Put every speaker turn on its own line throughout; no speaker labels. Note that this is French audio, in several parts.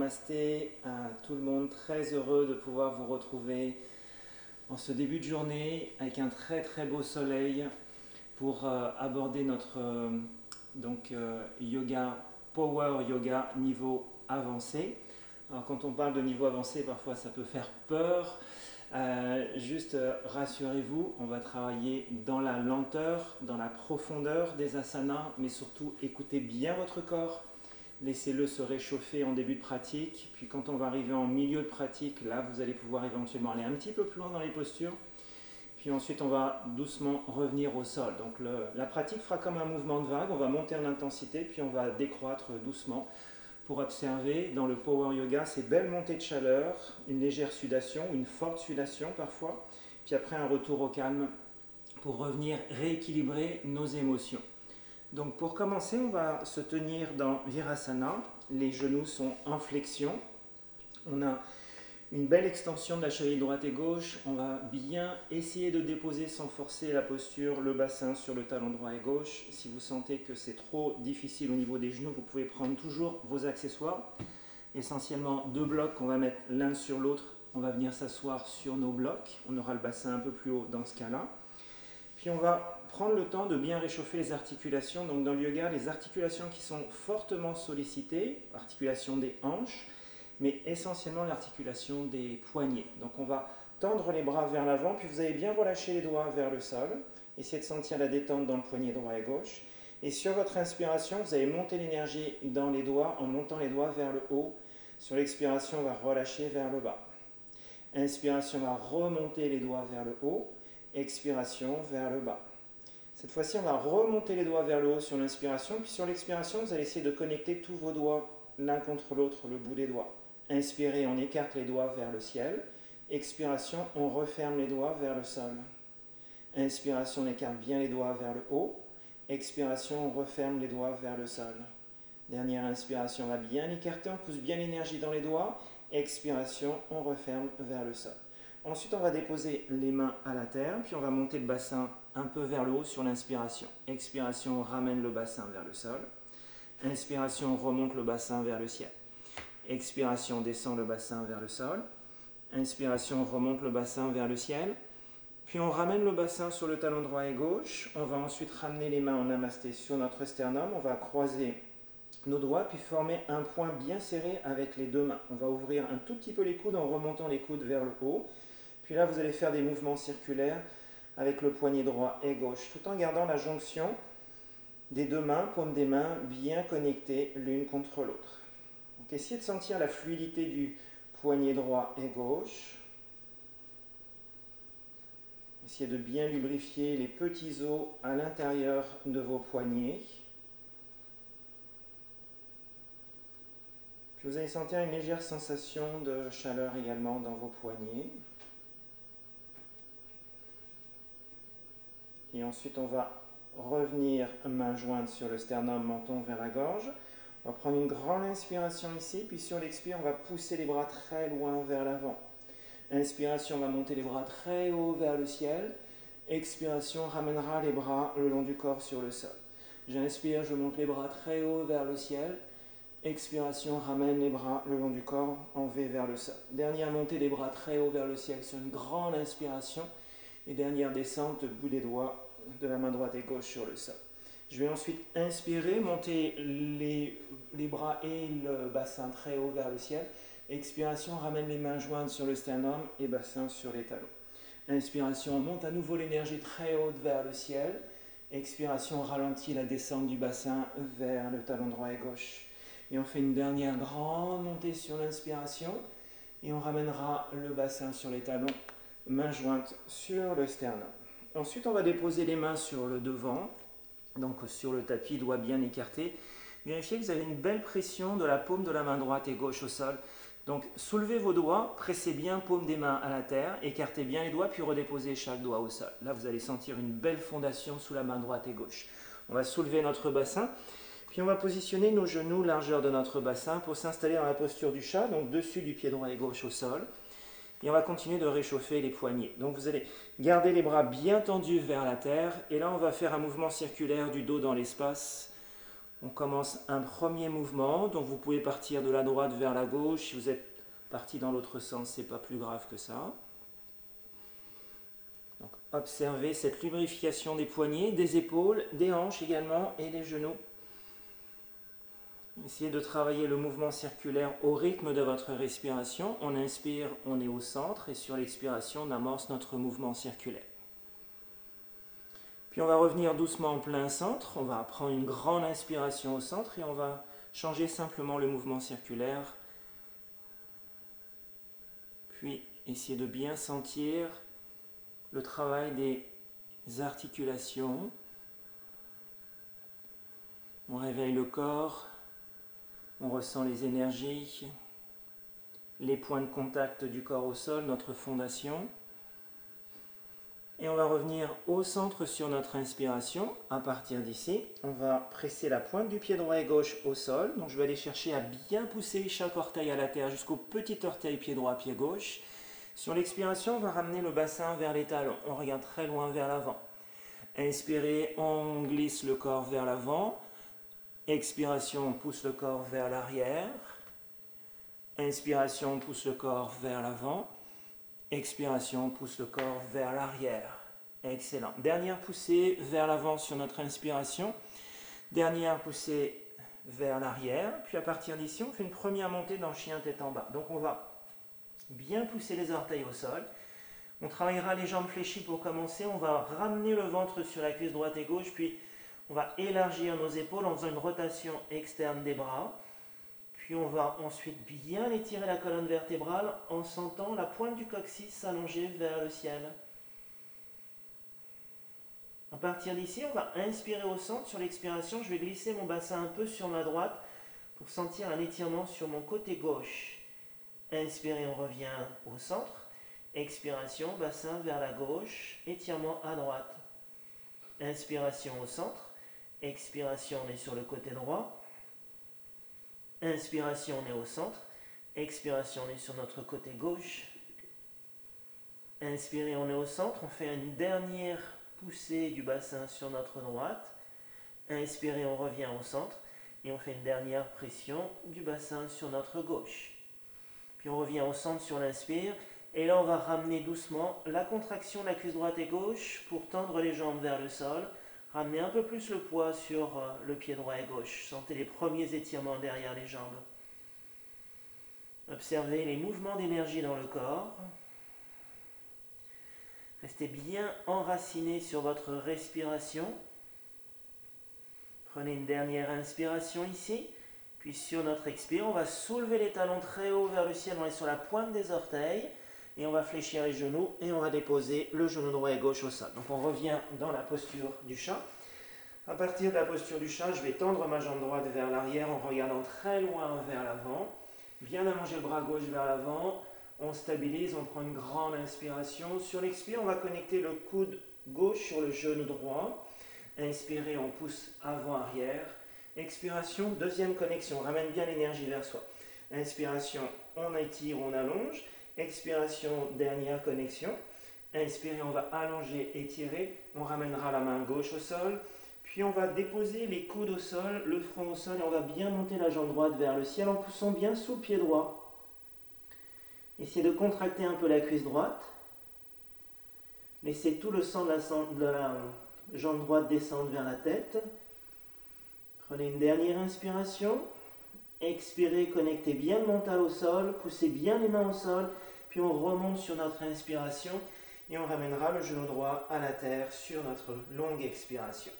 Namasté à tout le monde, très heureux de pouvoir vous retrouver en ce début de journée avec un très très beau soleil pour aborder notre yoga, power yoga niveau avancé. Alors quand on parle de niveau avancé, parfois ça peut faire peur. Rassurez-vous, on va travailler dans la lenteur, dans la profondeur des asanas, mais surtout écoutez bien votre corps. Laissez-le se réchauffer en début de pratique, puis quand on va arriver en milieu de pratique, là vous allez pouvoir éventuellement aller un petit peu plus loin dans les postures, puis ensuite on va doucement revenir au sol. Donc la pratique fera comme un mouvement de vague, on va monter en intensité, puis on va décroître doucement pour observer dans le power yoga ces belles montées de chaleur, une légère sudation, une forte sudation parfois, puis après un retour au calme pour revenir rééquilibrer nos émotions. Donc pour commencer, on va se tenir dans Virasana. Les genoux sont en flexion. On a une belle extension de la cheville droite et gauche. On va bien essayer de déposer sans forcer la posture, le bassin sur le talon droit et gauche. Si vous sentez que c'est trop difficile au niveau des genoux, vous pouvez prendre toujours vos accessoires. Essentiellement 2 blocs qu'on va mettre l'un sur l'autre. On va venir s'asseoir sur nos blocs. On aura le bassin un peu plus haut dans ce cas-là. Puis on va prendre le temps de bien réchauffer les articulations. Donc dans le yoga, les articulations qui sont fortement sollicitées, articulation des hanches, mais essentiellement l'articulation des poignets. Donc on va tendre les bras vers l'avant, puis vous allez bien relâcher les doigts vers le sol. Essayez de sentir la détente dans le poignet droit et gauche. Et sur votre inspiration, vous allez monter l'énergie dans les doigts en montant les doigts vers le haut. Sur l'expiration, on va relâcher vers le bas. Inspiration, on va remonter les doigts vers le haut. Expiration vers le bas. Cette fois-ci, on va remonter les doigts vers le haut sur l'inspiration, puis sur l'expiration, vous allez essayer de connecter tous vos doigts l'un contre l'autre, le bout des doigts. Inspirez, on écarte les doigts vers le ciel. Expiration, on referme les doigts vers le sol. Inspiration, on écarte bien les doigts vers le haut. Expiration, on referme les doigts vers le sol. Dernière inspiration, on va bien écarter, on pousse bien l'énergie dans les doigts. Expiration, on referme vers le sol. Ensuite, on va déposer les mains à la terre, puis on va monter le bassin un peu vers le haut sur l'inspiration. Expiration, on ramène le bassin vers le sol. Inspiration, on remonte le bassin vers le ciel. Expiration, on descend le bassin vers le sol. Inspiration, on remonte le bassin vers le ciel. Puis on ramène le bassin sur le talon droit et gauche. On va ensuite ramener les mains en namasté sur notre sternum. On va croiser nos doigts, puis former un point bien serré avec les 2 mains. On va ouvrir un tout petit peu les coudes en remontant les coudes vers le haut. Puis là, vous allez faire des mouvements circulaires avec le poignet droit et gauche, tout en gardant la jonction des 2 mains, paumes des mains, bien connectées l'une contre l'autre. Donc, essayez de sentir la fluidité du poignet droit et gauche. Essayez de bien lubrifier les petits os à l'intérieur de vos poignets. Puis vous allez sentir une légère sensation de chaleur également dans vos poignets. Et ensuite, on va revenir main jointe sur le sternum, menton vers la gorge. On va prendre une grande inspiration ici, puis sur l'expire, on va pousser les bras très loin vers l'avant. Inspiration, on va monter les bras très haut vers le ciel. Expiration, ramènera les bras le long du corps sur le sol. J'inspire, je monte les bras très haut vers le ciel. Expiration, ramène les bras le long du corps en V vers le sol. Dernière montée des bras très haut vers le ciel sur une grande inspiration. Et dernière descente, bout des doigts de la main droite et gauche sur le sol. Je vais ensuite inspirer, monter les bras et le bassin très haut vers le ciel. Expiration, ramène les mains jointes sur le sternum et bassin sur les talons. Inspiration, on monte à nouveau l'énergie très haute vers le ciel. Expiration, ralentit la descente du bassin vers le talon droit et gauche. Et on fait une dernière grande montée sur l'inspiration. Et on ramènera le bassin sur les talons, main jointe sur le sternum. Ensuite, on va déposer les mains sur le devant, donc sur le tapis, doigts bien écartés. Vérifiez que vous avez une belle pression de la paume de la main droite et gauche au sol. Donc, soulevez vos doigts, pressez bien paume des mains à la terre, écartez bien les doigts, puis redéposez chaque doigt au sol. Là, vous allez sentir une belle fondation sous la main droite et gauche. On va soulever notre bassin, puis on va positionner nos genoux largeur de notre bassin pour s'installer dans la posture du chat, donc dessus du pied droit et gauche au sol. Et on va continuer de réchauffer les poignets. Donc vous allez garder les bras bien tendus vers la terre. Et là, on va faire un mouvement circulaire du dos dans l'espace On commence un premier mouvement, donc vous pouvez partir de la droite vers la gauche. Si vous êtes parti dans l'autre sens, c'est pas plus grave que ça. Donc, observez cette lubrification des poignets, des épaules, des hanches également et des genoux. Essayez de travailler le mouvement circulaire au rythme de votre respiration. On inspire, on est au centre et sur l'expiration, on amorce notre mouvement circulaire. Puis on va revenir doucement en plein centre. On va prendre une grande inspiration au centre et on va changer simplement le mouvement circulaire. Puis essayez de bien sentir le travail des articulations. On réveille le corps, on ressent les énergies, les points de contact du corps au sol, notre fondation. Et on va revenir au centre sur notre inspiration. À partir d'ici, on va presser la pointe du pied droit et gauche au sol. Donc je vais aller chercher à bien pousser chaque orteil à la terre jusqu'au petit orteil pied droit, pied gauche. Sur l'expiration, on va ramener le bassin vers les talons. On regarde très loin vers l'avant. Inspirez, on glisse le corps vers l'avant. Expiration, on pousse le corps vers l'arrière. Inspiration, on pousse le corps vers l'avant. Expiration, on pousse le corps vers l'arrière. Excellent. Dernière poussée vers l'avant sur notre inspiration. Dernière poussée vers l'arrière. Puis à partir d'ici, on fait une première montée dans chien tête en bas. Donc on va bien pousser les orteils au sol. On travaillera les jambes fléchies pour commencer. On va ramener le ventre sur la cuisse droite et gauche. Puis on va élargir nos épaules en faisant une rotation externe des bras. Puis on va ensuite bien étirer la colonne vertébrale en sentant la pointe du coccyx s'allonger vers le ciel. À partir d'ici, on va inspirer au centre. Sur l'expiration, je vais glisser mon bassin un peu sur ma droite pour sentir un étirement sur mon côté gauche. Inspirez, on revient au centre. Expiration, bassin vers la gauche, étirement à droite. Inspiration au centre. Expiration, on est sur le côté droit. Inspiration, on est au centre. Expiration, on est sur notre côté gauche. Inspirez, on est au centre. On fait une dernière poussée du bassin sur notre droite. Inspirez, on revient au centre. Et on fait une dernière pression du bassin sur notre gauche. Puis on revient au centre sur l'inspire. Et là, on va ramener doucement la contraction de la cuisse droite et gauche pour tendre les jambes vers le sol. Ramenez un peu plus le poids sur le pied droit et gauche. Sentez les premiers étirements derrière les jambes. Observez les mouvements d'énergie dans le corps. Restez bien enraciné sur votre respiration. Prenez une dernière inspiration ici. Puis sur notre expire, on va soulever les talons très haut vers le ciel. On est sur la pointe des orteils. Et on va fléchir les genoux et on va déposer le genou droit et gauche au sol. Donc on revient dans la posture du chat. À partir de la posture du chat, je vais tendre ma jambe droite vers l'arrière en regardant très loin vers l'avant. Bien allonger le bras gauche vers l'avant. On stabilise, on prend une grande inspiration. Sur l'expire, on va connecter le coude gauche sur le genou droit. Inspirez, on pousse avant-arrière. Expiration, deuxième connexion. On ramène bien l'énergie vers soi. Inspiration, on étire, on allonge. Expiration, dernière connexion. Inspirez, on va allonger, étirer. On ramènera la main gauche au sol. Puis on va déposer les coudes au sol, le front au sol. Et on va bien monter la jambe droite vers le ciel en poussant bien sous le pied droit. Essayez de contracter un peu la cuisse droite. Laissez tout le sang de la jambe droite descendre vers la tête. Prenez une dernière inspiration. Expirez, connectez bien le mental au sol, poussez bien les mains au sol, puis on remonte sur notre inspiration et on ramènera le genou droit à la terre sur notre longue expiration.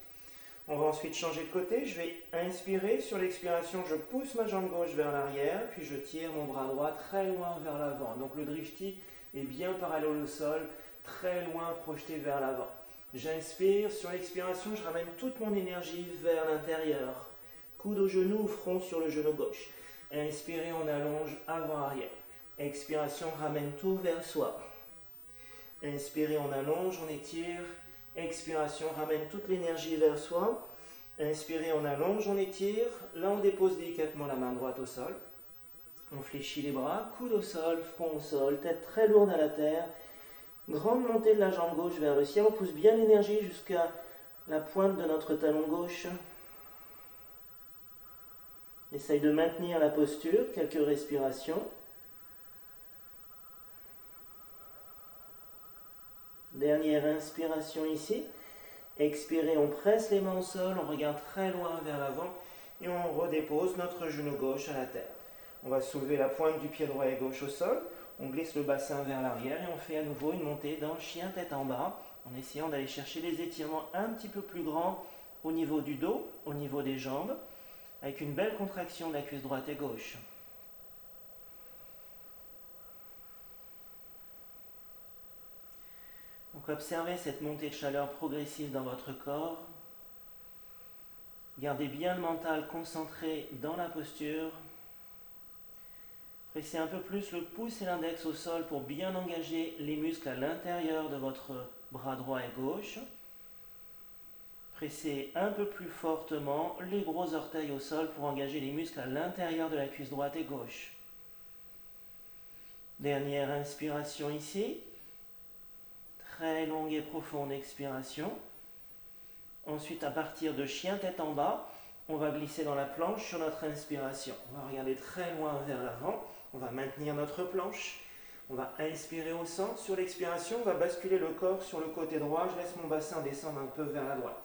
On va ensuite changer de côté, je vais inspirer, sur l'expiration je pousse ma jambe gauche vers l'arrière, puis je tire mon bras droit très loin vers l'avant. Donc le drishti est bien parallèle au sol, très loin projeté vers l'avant. J'inspire, sur l'expiration je ramène toute mon énergie vers l'intérieur. Coude au genou, front sur le genou gauche. Inspirez, on allonge avant-arrière. Expiration, ramène tout vers soi. Inspirez, on allonge, on étire. Expiration, ramène toute l'énergie vers soi. Inspirez, on allonge, on étire. Là, on dépose délicatement la main droite au sol. On fléchit les bras, coude au sol, front au sol, tête très lourde à la terre. Grande montée de la jambe gauche vers le ciel. On pousse bien l'énergie jusqu'à la pointe de notre talon gauche.
Essaye de maintenir la posture, quelques respirations. Dernière inspiration ici. Expirez, on presse les mains au sol, on regarde très loin vers l'avant et on redépose notre genou gauche à la terre. On va soulever la pointe du pied droit et gauche au sol, on glisse le bassin vers l'arrière et on fait à nouveau une montée dans le chien tête en bas en essayant d'aller chercher des étirements un petit peu plus grands au niveau du dos, au niveau des jambes, avec une belle contraction de la cuisse droite et gauche. Donc observez cette montée de chaleur progressive dans votre corps. Gardez bien le mental concentré dans la posture. Pressez un peu plus le pouce et l'index au sol pour bien engager les muscles à l'intérieur de votre bras droit et gauche. Pressez un peu plus fortement les gros orteils au sol pour engager les muscles à l'intérieur de la cuisse droite et gauche. Dernière inspiration ici. Très longue et profonde expiration. Ensuite, à partir de chien tête en bas, on va glisser dans la planche sur notre inspiration. On va regarder très loin vers l'avant. On va maintenir notre planche. On va inspirer au centre. Sur l'expiration, on va basculer le corps sur le côté droit. Je laisse mon bassin descendre un peu vers la droite.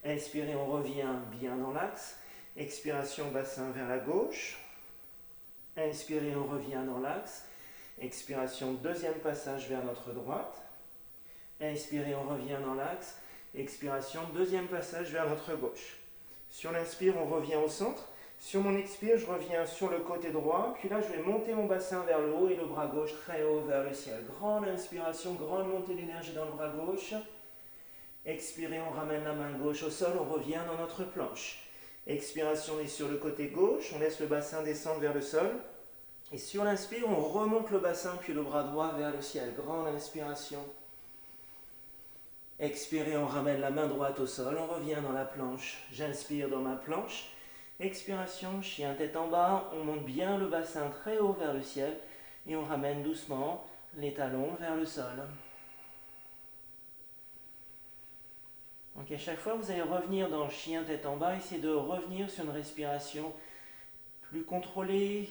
Inspirez, on revient bien dans l'axe. Expiration, bassin vers la gauche. Inspirez, on revient dans l'axe. Expiration, deuxième passage vers notre droite. Inspirez, on revient dans l'axe. Expiration, deuxième passage vers notre gauche. Sur l'inspire, on revient au centre. Sur mon expire, je reviens sur le côté droit. Puis là, je vais monter mon bassin vers le haut et le bras gauche très haut vers le ciel. Grande inspiration, grande montée d'énergie dans le bras gauche. Expirez, on ramène la main gauche au sol, on revient dans notre planche. Expiration, on est sur le côté gauche, on laisse le bassin descendre vers le sol. Et sur l'inspire, on remonte le bassin puis le bras droit vers le ciel. Grande inspiration. Expirez, on ramène la main droite au sol, on revient dans la planche. J'inspire dans ma planche. Expiration, chien tête en bas, on monte bien le bassin très haut vers le ciel et on ramène doucement les talons vers le sol. Donc à chaque fois, vous allez revenir dans chien tête en bas, essayez de revenir sur une respiration plus contrôlée.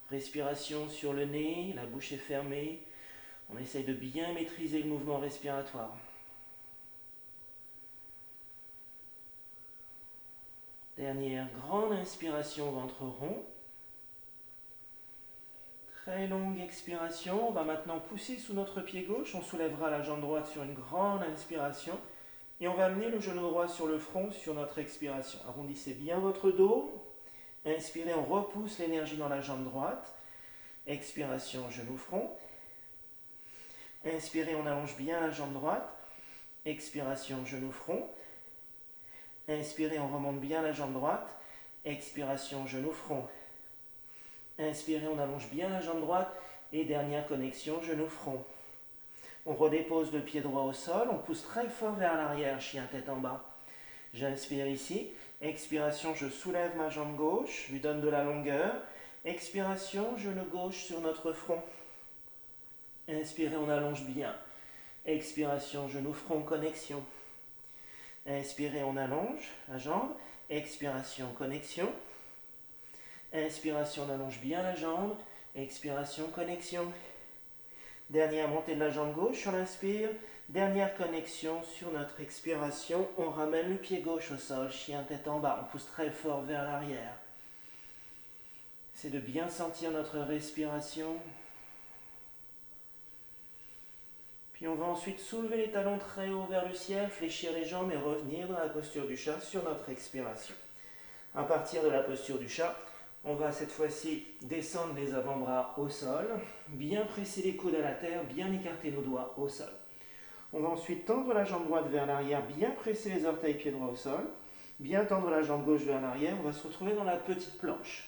Respiration sur le nez, la bouche est fermée. On essaye de bien maîtriser le mouvement respiratoire. Dernière grande inspiration, ventre rond. Très longue expiration. On va maintenant pousser sous notre pied gauche. On soulèvera la jambe droite sur une grande inspiration. Et on va amener le genou droit sur le front sur notre expiration. Arrondissez bien votre dos. Inspirez, on repousse l'énergie dans la jambe droite. Expiration, genou front. Inspirez, on allonge bien la jambe droite. Expiration, genou front. Inspirez, on remonte bien la jambe droite. Expiration, genou front. Inspirez, on allonge bien la jambe droite. Et dernière connexion, genou front. On redépose le pied droit au sol. On pousse très fort vers l'arrière, chien tête en bas. J'inspire ici. Expiration, je soulève ma jambe gauche. Je lui donne de la longueur. Expiration, genou gauche sur notre front. Inspirez, on allonge bien. Expiration, genou front, connexion. Inspirez, on allonge la jambe. Expiration, connexion. Inspiration, on allonge bien la jambe. Expiration, connexion. Dernière montée de la jambe gauche sur l'inspire. Dernière connexion sur notre expiration. On ramène le pied gauche au sol, chien tête en bas. On pousse très fort vers l'arrière. C'est de bien sentir notre respiration. Puis on va ensuite soulever les talons très haut vers le ciel, fléchir les jambes et revenir dans la posture du chat sur notre expiration. À partir de la posture du chat, on va cette fois-ci descendre les avant-bras au sol, bien presser les coudes à la terre, bien écarter nos doigts au sol. On va ensuite tendre la jambe droite vers l'arrière, bien presser les orteils pieds droits au sol, bien tendre la jambe gauche vers l'arrière. On va se retrouver dans la petite planche.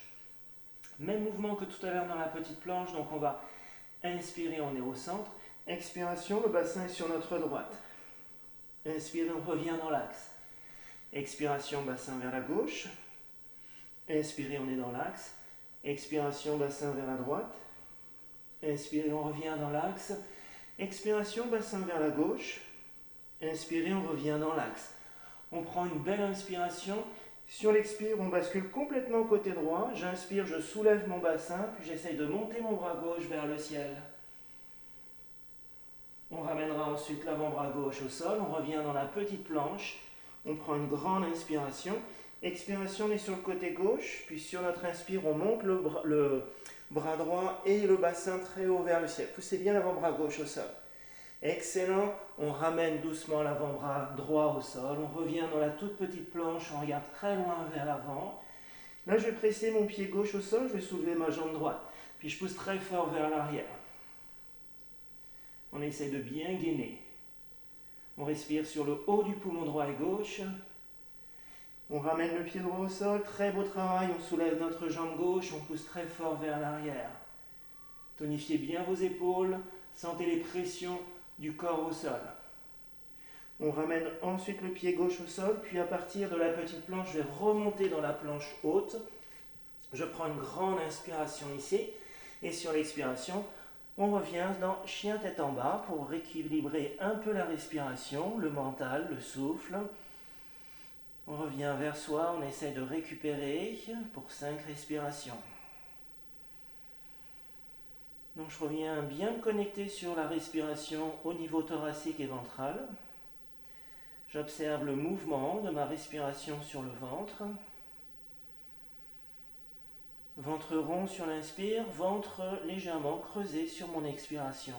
Même mouvement que tout à l'heure dans la petite planche, donc on va inspirer, on est au centre. Expiration, le bassin est sur notre droite. Inspirez, on revient dans l'axe. Expiration, bassin vers la gauche. Inspirez, on est dans l'axe. Expiration, bassin vers la droite. Inspirez, on revient dans l'axe. Expiration, bassin vers la gauche. Inspirez, on revient dans l'axe. On prend une belle inspiration. Si on l'expire, on bascule complètement côté droit. J'inspire, je soulève mon bassin, puis j'essaye de monter mon bras gauche vers le ciel. On ramènera ensuite l'avant-bras gauche au sol, on revient dans la petite planche, on prend une grande inspiration. Expiration, on est sur le côté gauche, puis sur notre inspire, on monte le bras droit et le bassin très haut vers le ciel. Poussez bien l'avant-bras gauche au sol. Excellent, on ramène doucement l'avant-bras droit au sol, on revient dans la toute petite planche, on regarde très loin vers l'avant. Là, je vais presser mon pied gauche au sol, je vais soulever ma jambe droite, puis je pousse très fort vers l'arrière. On essaie de bien gainer. On respire sur le haut du poumon droit et gauche. On ramène le pied droit au sol, très beau travail, on soulève notre jambe gauche, on pousse très fort vers l'arrière. Tonifiez bien vos épaules, sentez les pressions du corps au sol. On ramène ensuite le pied gauche au sol, puis à partir de la petite planche, je vais remonter dans la planche haute. Je prends une grande inspiration ici, et sur l'expiration, on revient dans chien tête en bas pour rééquilibrer un peu la respiration, le mental, le souffle. On revient vers soi, on essaie de récupérer pour 5 respirations. Donc je reviens bien me connecter sur la respiration au niveau thoracique et ventral. J'observe le mouvement de ma respiration sur le ventre. Ventre rond sur l'inspire, ventre légèrement creusé sur mon expiration.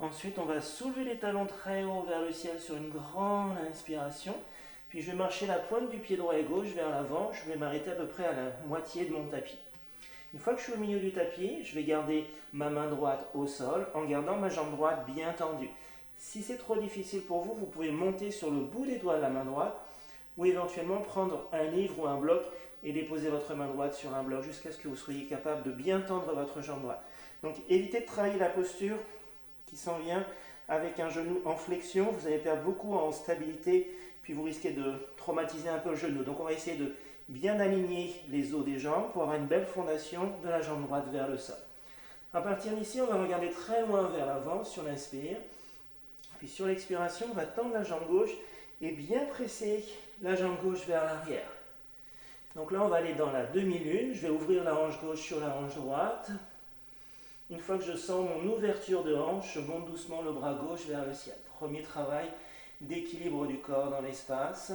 Ensuite, on va soulever les talons très haut vers le ciel sur une grande inspiration. Puis je vais marcher la pointe du pied droit et gauche vers l'avant. Je vais m'arrêter à peu près à la moitié de mon tapis. Une fois que je suis au milieu du tapis, je vais garder ma main droite au sol en gardant ma jambe droite bien tendue. Si c'est trop difficile pour vous, vous pouvez monter sur le bout des doigts de la main droite ou éventuellement prendre un livre ou un bloc et déposer votre main droite sur un bloc jusqu'à ce que vous soyez capable de bien tendre votre jambe droite. Donc évitez de travailler la posture qui s'en vient avec un genou en flexion. Vous allez perdre beaucoup en stabilité, puis vous risquez de traumatiser un peu le genou. Donc on va essayer de bien aligner les os des jambes pour avoir une belle fondation de la jambe droite vers le sol. À partir d'ici, on va regarder très loin vers l'avant sur l'inspire. Puis sur l'expiration, on va tendre la jambe gauche et bien presser la jambe gauche vers l'arrière. Donc là, on va aller dans la demi-lune. Je vais ouvrir la hanche gauche sur la hanche droite. Une fois que je sens mon ouverture de hanche, je monte doucement le bras gauche vers le ciel. Premier travail d'équilibre du corps dans l'espace.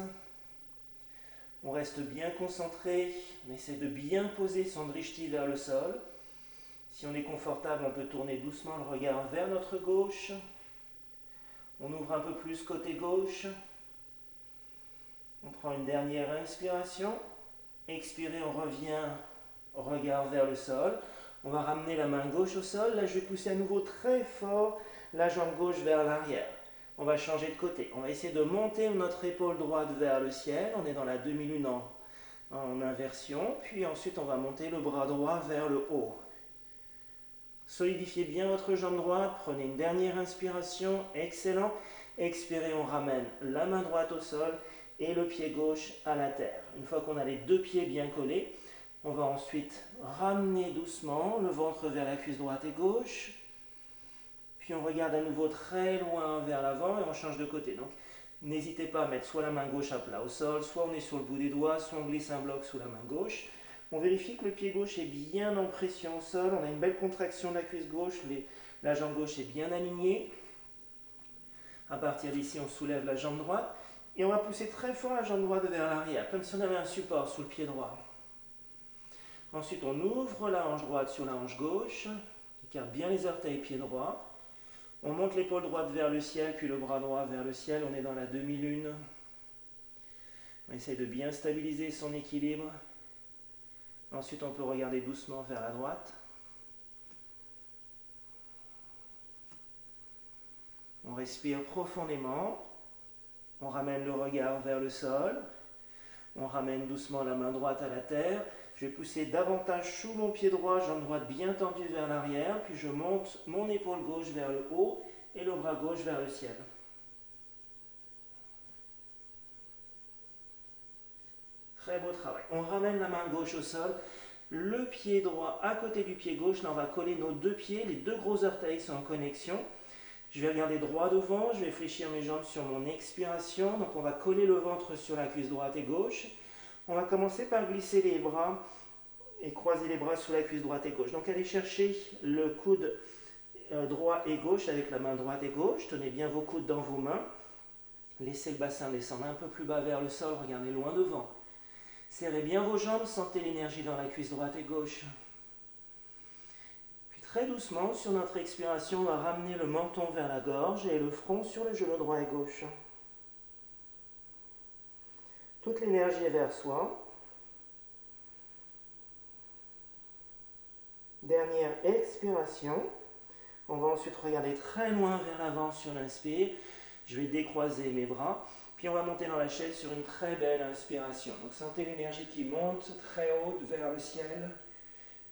On reste bien concentré, on essaie de bien poser son drishti vers le sol. Si on est confortable, on peut tourner doucement le regard vers notre gauche. On ouvre un peu plus côté gauche. On prend une dernière inspiration. Expirez, on revient, regard vers le sol. On va ramener la main gauche au sol. Là, je vais pousser à nouveau très fort la jambe gauche vers l'arrière. On va changer de côté. On va essayer de monter notre épaule droite vers le ciel. On est dans la demi-lune en inversion. Puis ensuite, on va monter le bras droit vers le haut. Solidifiez bien votre jambe droite. Prenez une dernière inspiration. Excellent. Expirez, on ramène la main droite au sol et le pied gauche à la terre. Une fois qu'on a les deux pieds bien collés, on va ensuite ramener doucement le ventre vers la cuisse droite et gauche. Puis on regarde à nouveau très loin vers l'avant et on change de côté. Donc n'hésitez pas à mettre soit la main gauche à plat au sol, soit on est sur le bout des doigts, soit on glisse un bloc sous la main gauche. On vérifie que le pied gauche est bien en pression au sol. On a une belle contraction de la cuisse gauche, la jambe gauche est bien alignée. À partir d'ici, on soulève la jambe droite et on va pousser très fort la jambe droite vers l'arrière, comme si on avait un support sous le pied droit. Ensuite, on ouvre la hanche droite sur la hanche gauche, écarte bien les orteils, pied droit. On monte l'épaule droite vers le ciel, puis le bras droit vers le ciel. On est dans la demi-lune. On essaie de bien stabiliser son équilibre. Ensuite, on peut regarder doucement vers la droite. On respire profondément. On ramène le regard vers le sol. On ramène doucement la main droite à la terre. Je vais pousser davantage sous mon pied droit, jambe droite bien tendue vers l'arrière, puis je monte mon épaule gauche vers le haut et le bras gauche vers le ciel. Très beau travail. On ramène la main gauche au sol, le pied droit à côté du pied gauche. Là, on va coller nos deux pieds, les deux gros orteils sont en connexion. Je vais regarder droit devant, je vais fléchir mes jambes sur mon expiration. Donc on va coller le ventre sur la cuisse droite et gauche. On va commencer par glisser les bras et croiser les bras sous la cuisse droite et gauche. Donc allez chercher le coude droit et gauche avec la main droite et gauche. Tenez bien vos coudes dans vos mains. Laissez le bassin descendre un peu plus bas vers le sol, regardez loin devant. Serrez bien vos jambes, sentez l'énergie dans la cuisse droite et gauche. Très doucement, sur notre expiration, on va ramener le menton vers la gorge et le front sur le genou droit et gauche. Toute l'énergie est vers soi. Dernière expiration. On va ensuite regarder très loin vers l'avant sur l'inspire. Je vais décroiser mes bras. Puis on va monter dans la chaise sur une très belle inspiration. Donc sentez l'énergie qui monte très haute vers le ciel.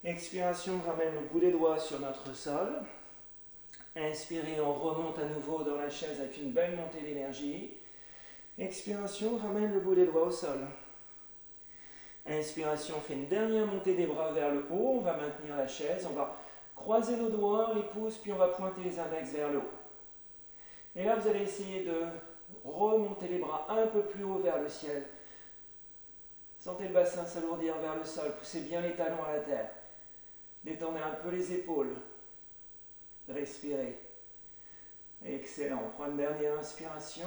Expiration, on ramène le bout des doigts sur notre sol. Inspirez, on remonte à nouveau dans la chaise avec une belle montée d'énergie. Expiration, on ramène le bout des doigts au sol. Inspiration, on fait une dernière montée des bras vers le haut. On va maintenir la chaise, on va croiser nos doigts, les pouces, puis on va pointer les index vers le haut. Et là, vous allez essayer de remonter les bras un peu plus haut vers le ciel. Sentez le bassin s'alourdir vers le sol, poussez bien les talons à la terre. Détendez un peu les épaules. Respirez. Excellent. On prend une dernière inspiration.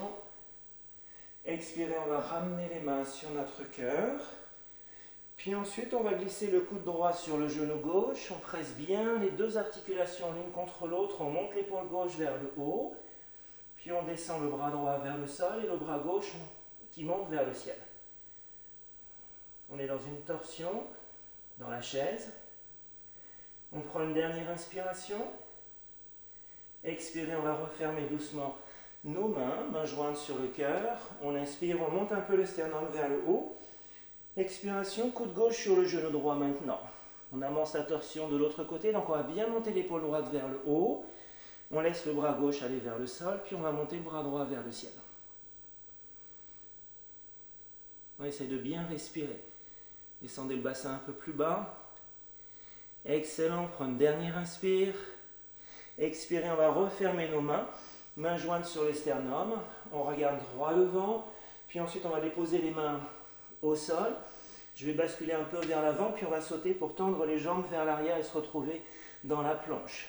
Expirez, on va ramener les mains sur notre cœur. Puis ensuite, on va glisser le coude droit sur le genou gauche. On presse bien les deux articulations l'une contre l'autre. On monte l'épaule gauche vers le haut. Puis on descend le bras droit vers le sol et le bras gauche qui monte vers le ciel. On est dans une torsion dans la chaise. On prend une dernière inspiration. Expirez, on va refermer doucement nos mains, mains jointes sur le cœur. On inspire, on monte un peu le sternum vers le haut. Expiration, coude gauche sur le genou droit maintenant. On amorce la torsion de l'autre côté, donc on va bien monter l'épaule droite vers le haut. On laisse le bras gauche aller vers le sol, puis on va monter le bras droit vers le ciel. On essaie de bien respirer. Descendez le bassin un peu plus bas. Excellent, on prend une dernière inspire. Expirez, on va refermer nos mains. Mains jointes sur le sternum. On regarde droit devant. Puis ensuite, on va déposer les mains au sol. Je vais basculer un peu vers l'avant, puis on va sauter pour tendre les jambes vers l'arrière et se retrouver dans la planche.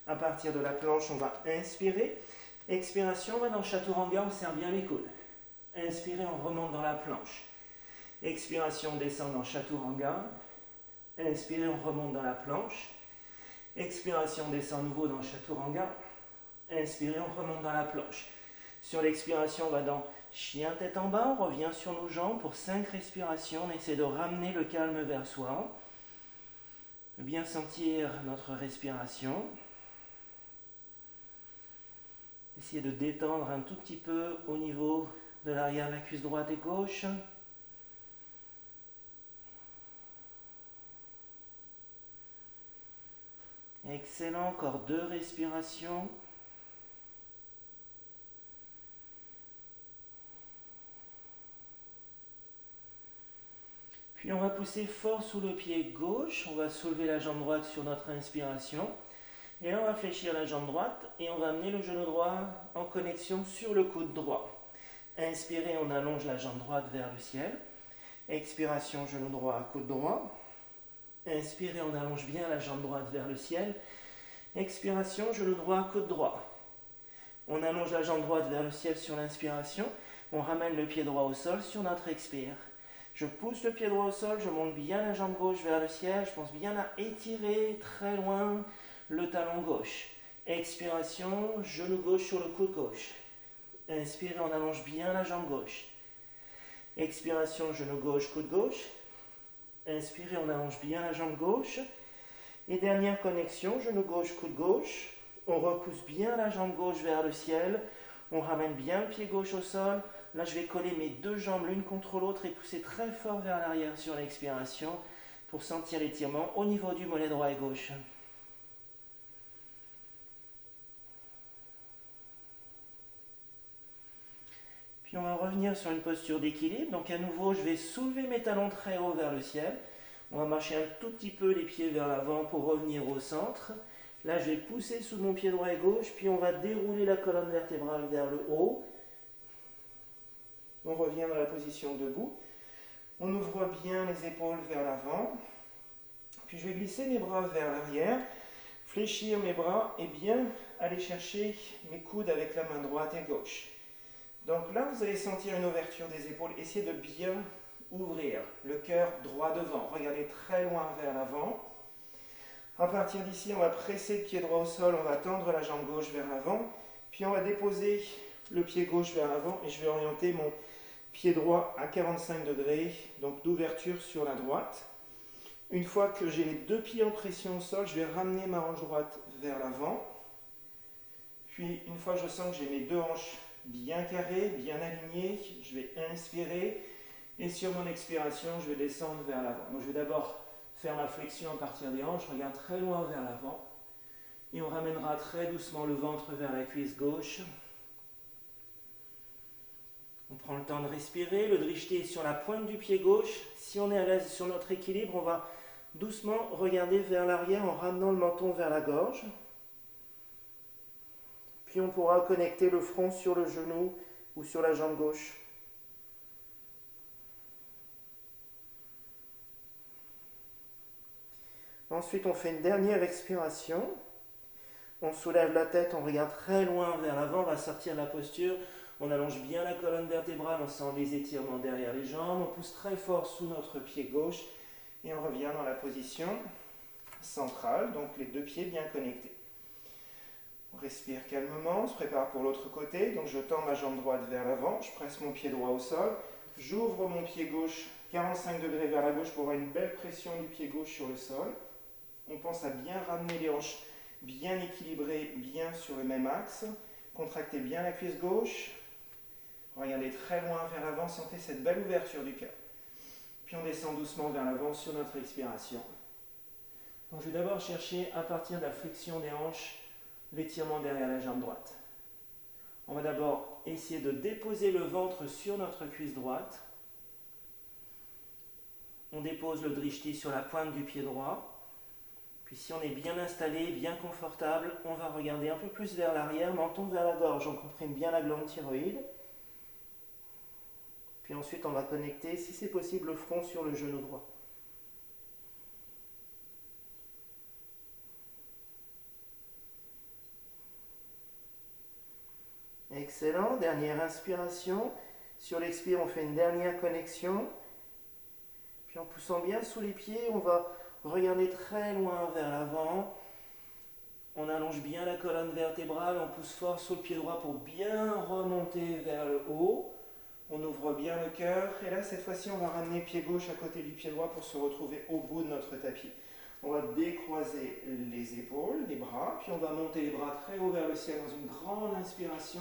À partir de la planche, on va inspirer. Expiration, on va dans Chaturanga, on serre bien les coudes. Inspirez, on remonte dans la planche. Expiration, on descend dans Chaturanga. Inspirez, on remonte dans la planche. Expiration, on descend à nouveau dans Chaturanga. Inspirez, on remonte dans la planche. Sur l'expiration, on va dans chien tête en bas. On revient sur nos jambes pour 5 respirations. On essaie de ramener le calme vers soi. Bien sentir notre respiration. Essayez de détendre un tout petit peu au niveau de l'arrière de la cuisse droite et gauche. Excellent, encore 2 respirations. Puis on va pousser fort sous le pied gauche, on va soulever la jambe droite sur notre inspiration. Et là on va fléchir la jambe droite et on va amener le genou droit en connexion sur le coude droit. Inspirez, on allonge la jambe droite vers le ciel. Expiration, genou droit, coude droit. Inspirez, on allonge bien la jambe droite vers le ciel. Expiration, genou droit, coude droit. On allonge la jambe droite vers le ciel sur l'inspiration. On ramène le pied droit au sol sur notre expire. Je pousse le pied droit au sol, je monte bien la jambe gauche vers le ciel. Je pense bien à étirer très loin le talon gauche. Expiration, genou gauche sur le coude gauche. Inspirez, on allonge bien la jambe gauche. Expiration, genou gauche, coude gauche. Inspirez, on allonge bien la jambe gauche. Et dernière connexion, genou gauche, coude gauche. On repousse bien la jambe gauche vers le ciel. On ramène bien le pied gauche au sol. Là, je vais coller mes 2 jambes l'une contre l'autre et pousser très fort vers l'arrière sur l'expiration pour sentir l'étirement au niveau du mollet droit et gauche. Puis on va revenir sur une posture d'équilibre. Donc à nouveau, je vais soulever mes talons très haut vers le ciel. On va marcher un tout petit peu les pieds vers l'avant pour revenir au centre. Là, je vais pousser sous mon pied droit et gauche, puis on va dérouler la colonne vertébrale vers le haut. On revient dans la position debout. On ouvre bien les épaules vers l'avant. Puis je vais glisser mes bras vers l'arrière, fléchir mes bras et bien aller chercher mes coudes avec la main droite et gauche. Donc là, vous allez sentir une ouverture des épaules. Essayez de bien ouvrir le cœur droit devant. Regardez très loin vers l'avant. À partir d'ici, on va presser le pied droit au sol, on va tendre la jambe gauche vers l'avant, puis on va déposer le pied gauche vers l'avant et je vais orienter mon pied droit à 45 degrés, donc d'ouverture sur la droite. Une fois que j'ai les deux pieds en pression au sol, je vais ramener ma hanche droite vers l'avant. Puis une fois que je sens que j'ai mes deux hanches bien carrées, bien alignées, je vais inspirer et sur mon expiration, je vais descendre vers l'avant. Donc je vais d'abord faire ma flexion à partir des hanches, je regarde très loin vers l'avant et on ramènera très doucement le ventre vers la cuisse gauche. On prend le temps de respirer, le drishti est sur la pointe du pied gauche. Si on est à l'aise sur notre équilibre, on va doucement regarder vers l'arrière en ramenant le menton vers la gorge. Puis on pourra connecter le front sur le genou ou sur la jambe gauche. Ensuite, on fait une dernière expiration. On soulève la tête, on regarde très loin vers l'avant, on va sortir la posture. On allonge bien la colonne vertébrale, on sent les étirements derrière les jambes. On pousse très fort sous notre pied gauche et on revient dans la position centrale, donc les deux pieds bien connectés. On respire calmement, on se prépare pour l'autre côté. Donc je tends ma jambe droite vers l'avant, je presse mon pied droit au sol. J'ouvre mon pied gauche 45 degrés vers la gauche pour avoir une belle pression du pied gauche sur le sol. On pense à bien ramener les hanches bien équilibrées, bien sur le même axe. Contractez bien la cuisse gauche. Regardez très loin vers l'avant, sentez cette belle ouverture du cœur. Puis on descend doucement vers l'avant sur notre expiration. Donc je vais d'abord chercher à partir de la flexion des hanches l'étirement derrière la jambe droite. On va d'abord essayer de déposer le ventre sur notre cuisse droite. On dépose le drishti sur la pointe du pied droit. Puis si on est bien installé, bien confortable, on va regarder un peu plus vers l'arrière, menton vers la gorge. On comprime bien la glande thyroïde. Puis ensuite, on va connecter, si c'est possible, le front sur le genou droit. Excellent. Dernière inspiration. Sur l'expire, on fait une dernière connexion. Puis en poussant bien sous les pieds, on va regarder très loin vers l'avant. On allonge bien la colonne vertébrale, on pousse fort sous le pied droit pour bien remonter vers le haut. On ouvre bien le cœur et là, cette fois-ci, on va ramener le pied gauche à côté du pied droit pour se retrouver au bout de notre tapis. On va décroiser les épaules, les bras, puis on va monter les bras très haut vers le ciel dans une grande inspiration.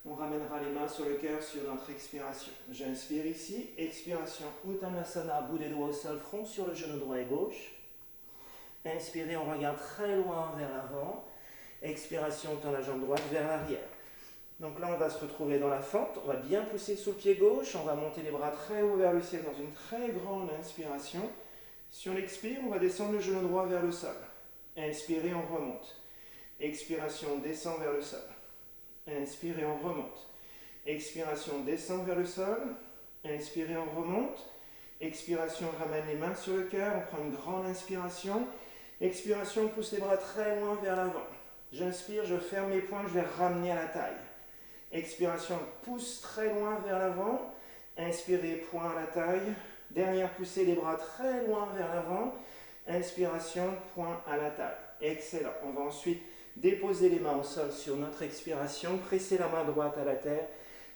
On ramènera les mains sur le cœur sur notre expiration. J'inspire ici, expiration, Uttanasana, bout des doigts au sol, front sur le genou droit et gauche. Inspirez, on regarde très loin vers l'avant. Expiration, on tend la jambe droite vers l'arrière. Donc là, on va se retrouver dans la fente. On va bien pousser sous le pied gauche. On va monter les bras très haut vers le ciel dans une très grande inspiration. Sur l'expire, on va descendre le genou droit vers le sol. Inspirez, on remonte. Expiration, on descend vers le sol. Inspirez, on remonte. Expiration, descend vers le sol. Inspirez, on remonte. Expiration, on ramène les mains sur le cœur. On prend une grande inspiration. Expiration, on pousse les bras très loin vers l'avant. J'inspire, je ferme mes poings, je vais ramener à la taille. Expiration, pousse très loin vers l'avant. Inspirez, poing à la taille. Dernière poussée, les bras très loin vers l'avant. Inspiration, poing à la taille. Excellent. On va ensuite déposer les mains au sol sur notre expiration. Presser la main droite à la terre.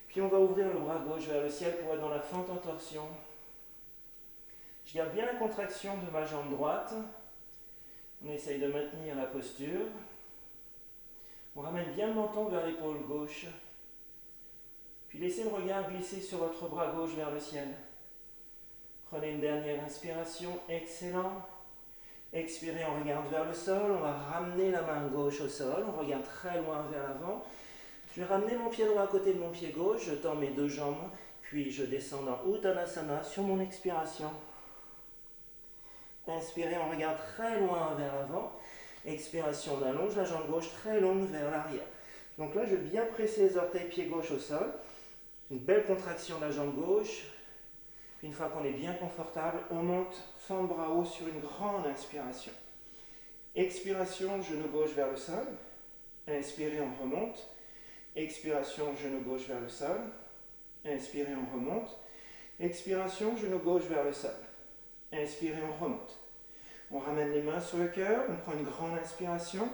Puis on va ouvrir le bras gauche vers le ciel pour être dans la fente en torsion. Je garde bien la contraction de ma jambe droite. On essaye de maintenir la posture. On ramène bien le menton vers l'épaule gauche. Puis laissez le regard glisser sur votre bras gauche vers le ciel. Prenez une dernière inspiration. Excellent. Expirez, on regarde vers le sol. On va ramener la main gauche au sol. On regarde très loin vers l'avant. Je vais ramener mon pied droit à côté de mon pied gauche. Je tends mes deux jambes. Puis je descends dans Uttanasana sur mon expiration. Inspirez, on regarde très loin vers l'avant. Expiration, on allonge la jambe gauche très longue vers l'arrière. Donc là, je vais bien presser les orteils pied gauche au sol. Une belle contraction de la jambe gauche. Puis une fois qu'on est bien confortable, on monte fente bras haut sur une grande inspiration. Expiration, genou gauche vers le sol. Inspirez, on remonte. Expiration, genou gauche vers le sol. Inspirez, on remonte. Expiration, genou gauche vers le sol. Inspirez, on remonte. On ramène les mains sur le cœur, on prend une grande inspiration.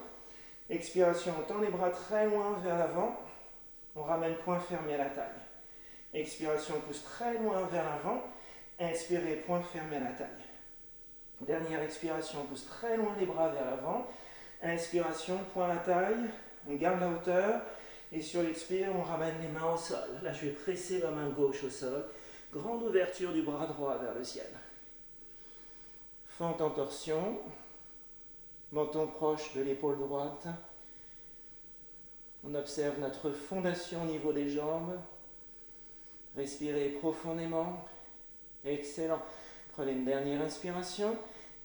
Expiration, on tend les bras très loin vers l'avant. On ramène poing fermé à la taille. Expiration, on pousse très loin vers l'avant. Inspirez, poing fermé à la taille. Dernière expiration, on pousse très loin les bras vers l'avant. Inspiration, poing à la taille. On garde la hauteur. Et sur l'expire, on ramène les mains au sol. Là, je vais presser ma main gauche au sol. Grande ouverture du bras droit vers le ciel. Fente en torsion. Menton proche de l'épaule droite. On observe notre fondation au niveau des jambes. Respirez profondément. Excellent. Prenez une dernière inspiration.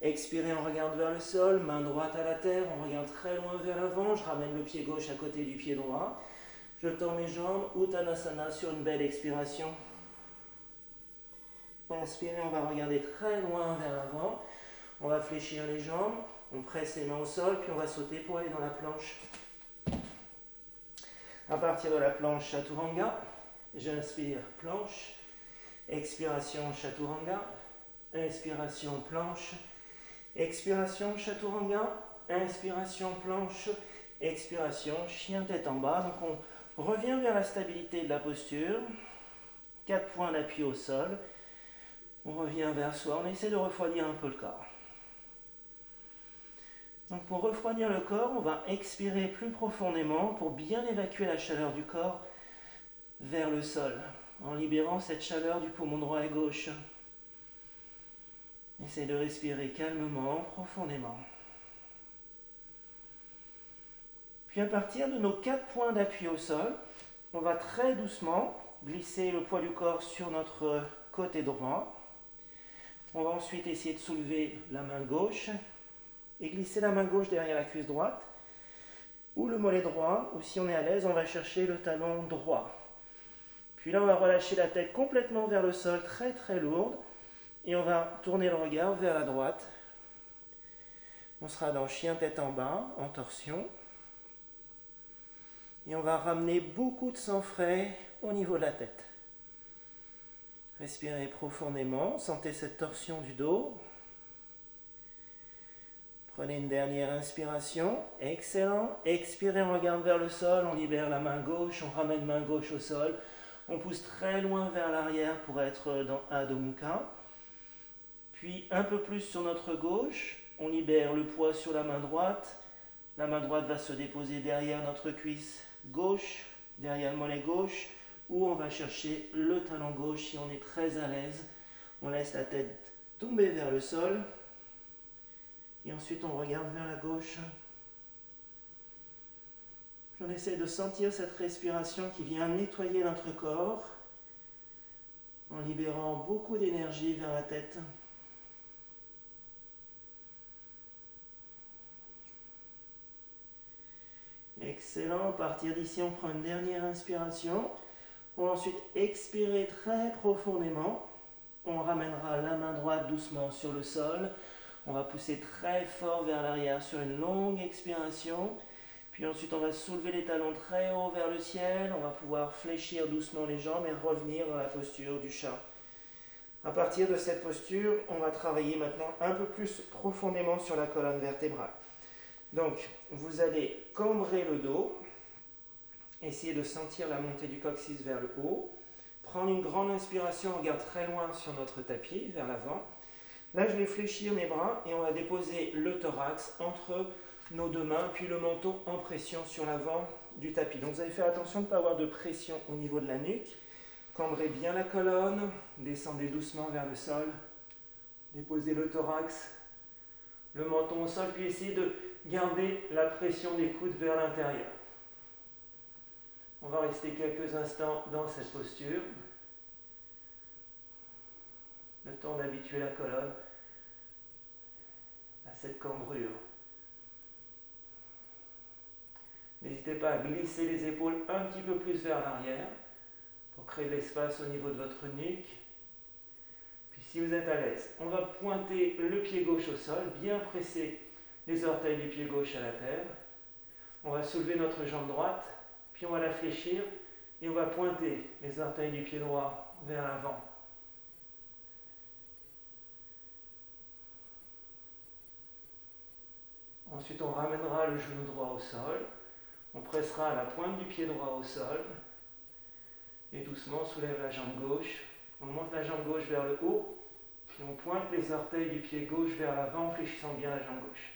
Expirez, on regarde vers le sol. Main droite à la terre. On regarde très loin vers l'avant. Je ramène le pied gauche à côté du pied droit. Je tends mes jambes. Uttanasana sur une belle expiration. Inspirez, on va regarder très loin vers l'avant. On va fléchir les jambes. On presse les mains au sol. Puis on va sauter pour aller dans la planche. À partir de la planche, Chaturanga. J'inspire, planche. Expiration, Chaturanga. Inspiration, planche. Expiration, Chaturanga. Inspiration, planche. Expiration, chien tête en bas. Donc on revient vers la stabilité de la posture. 4 points d'appui au sol. On revient vers soi. On essaie de refroidir un peu le corps. Donc pour refroidir le corps, on va expirer plus profondément pour bien évacuer la chaleur du corps vers le sol, en libérant cette chaleur du poumon droit et gauche. Essayez de respirer calmement, profondément. Puis à partir de nos 4 points d'appui au sol, on va très doucement glisser le poids du corps sur notre côté droit. On va ensuite essayer de soulever la main gauche et glisser la main gauche derrière la cuisse droite ou le mollet droit, ou si on est à l'aise, on va chercher le talon droit. Puis là, on va relâcher la tête complètement vers le sol, très très lourde, et on va tourner le regard vers la droite. On sera dans chien tête en bas, en torsion. Et on va ramener beaucoup de sang frais au niveau de la tête. Respirez profondément, sentez cette torsion du dos. Prenez une dernière inspiration, excellent. Expirez, on regarde vers le sol, on libère la main gauche, on ramène main gauche au sol. On pousse très loin vers l'arrière pour être dans Adho Mukha. Puis un peu plus sur notre gauche, on libère le poids sur la main droite. La main droite va se déposer derrière notre cuisse gauche, derrière le mollet gauche, ou on va chercher le talon gauche si on est très à l'aise. On laisse la tête tomber vers le sol. Et ensuite, on regarde vers la gauche. On essaie de sentir cette respiration qui vient nettoyer notre corps en libérant beaucoup d'énergie vers la tête. Excellent. À partir d'ici, on prend une dernière inspiration. On va ensuite expirer très profondément. On ramènera la main droite doucement sur le sol. On va pousser très fort vers l'arrière sur une longue expiration. Puis ensuite, on va soulever les talons très haut vers le ciel. On va pouvoir fléchir doucement les jambes et revenir dans la posture du chat. À partir de cette posture, on va travailler maintenant un peu plus profondément sur la colonne vertébrale. Donc, vous allez cambrer le dos. Essayez de sentir la montée du coccyx vers le haut. Prendre une grande inspiration, on regarde très loin sur notre tapis, vers l'avant. Là, je vais fléchir mes bras et on va déposer le thorax entre nos deux mains, puis le menton en pression sur l'avant du tapis. Donc, vous allez faire attention de ne pas avoir de pression au niveau de la nuque. Cambrez bien la colonne, descendez doucement vers le sol. Déposez le thorax, le menton au sol, puis essayez de garder la pression des coudes vers l'intérieur. On va rester quelques instants dans cette posture. Le temps d'habituer la colonne à cette cambrure. N'hésitez pas à glisser les épaules un petit peu plus vers l'arrière pour créer de l'espace au niveau de votre nuque. Puis si vous êtes à l'aise, on va pointer le pied gauche au sol, bien presser les orteils du pied gauche à la terre. On va soulever notre jambe droite, puis on va la fléchir et on va pointer les orteils du pied droit vers l'avant. Ensuite, on ramènera le genou droit au sol. On pressera la pointe du pied droit au sol. Et doucement, on soulève la jambe gauche. On monte la jambe gauche vers le haut. Puis on pointe les orteils du pied gauche vers l'avant en fléchissant bien la jambe gauche.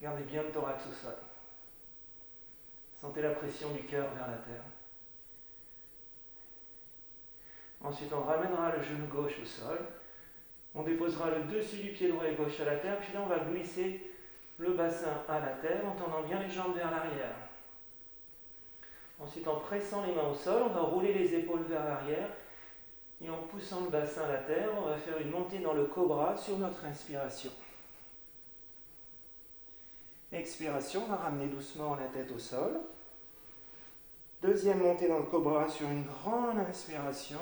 Gardez bien le thorax au sol. Sentez la pression du cœur vers la terre. Ensuite, on ramènera le genou gauche au sol. On déposera le dessus du pied droit et gauche à la terre. Puis là, on va glisser le bassin à la terre en tendant bien les jambes vers l'arrière. Ensuite, en pressant les mains au sol, on va rouler les épaules vers l'arrière. Et en poussant le bassin à la terre, on va faire une montée dans le cobra sur notre inspiration. Expiration, on va ramener doucement la tête au sol. Deuxième montée dans le cobra sur une grande inspiration.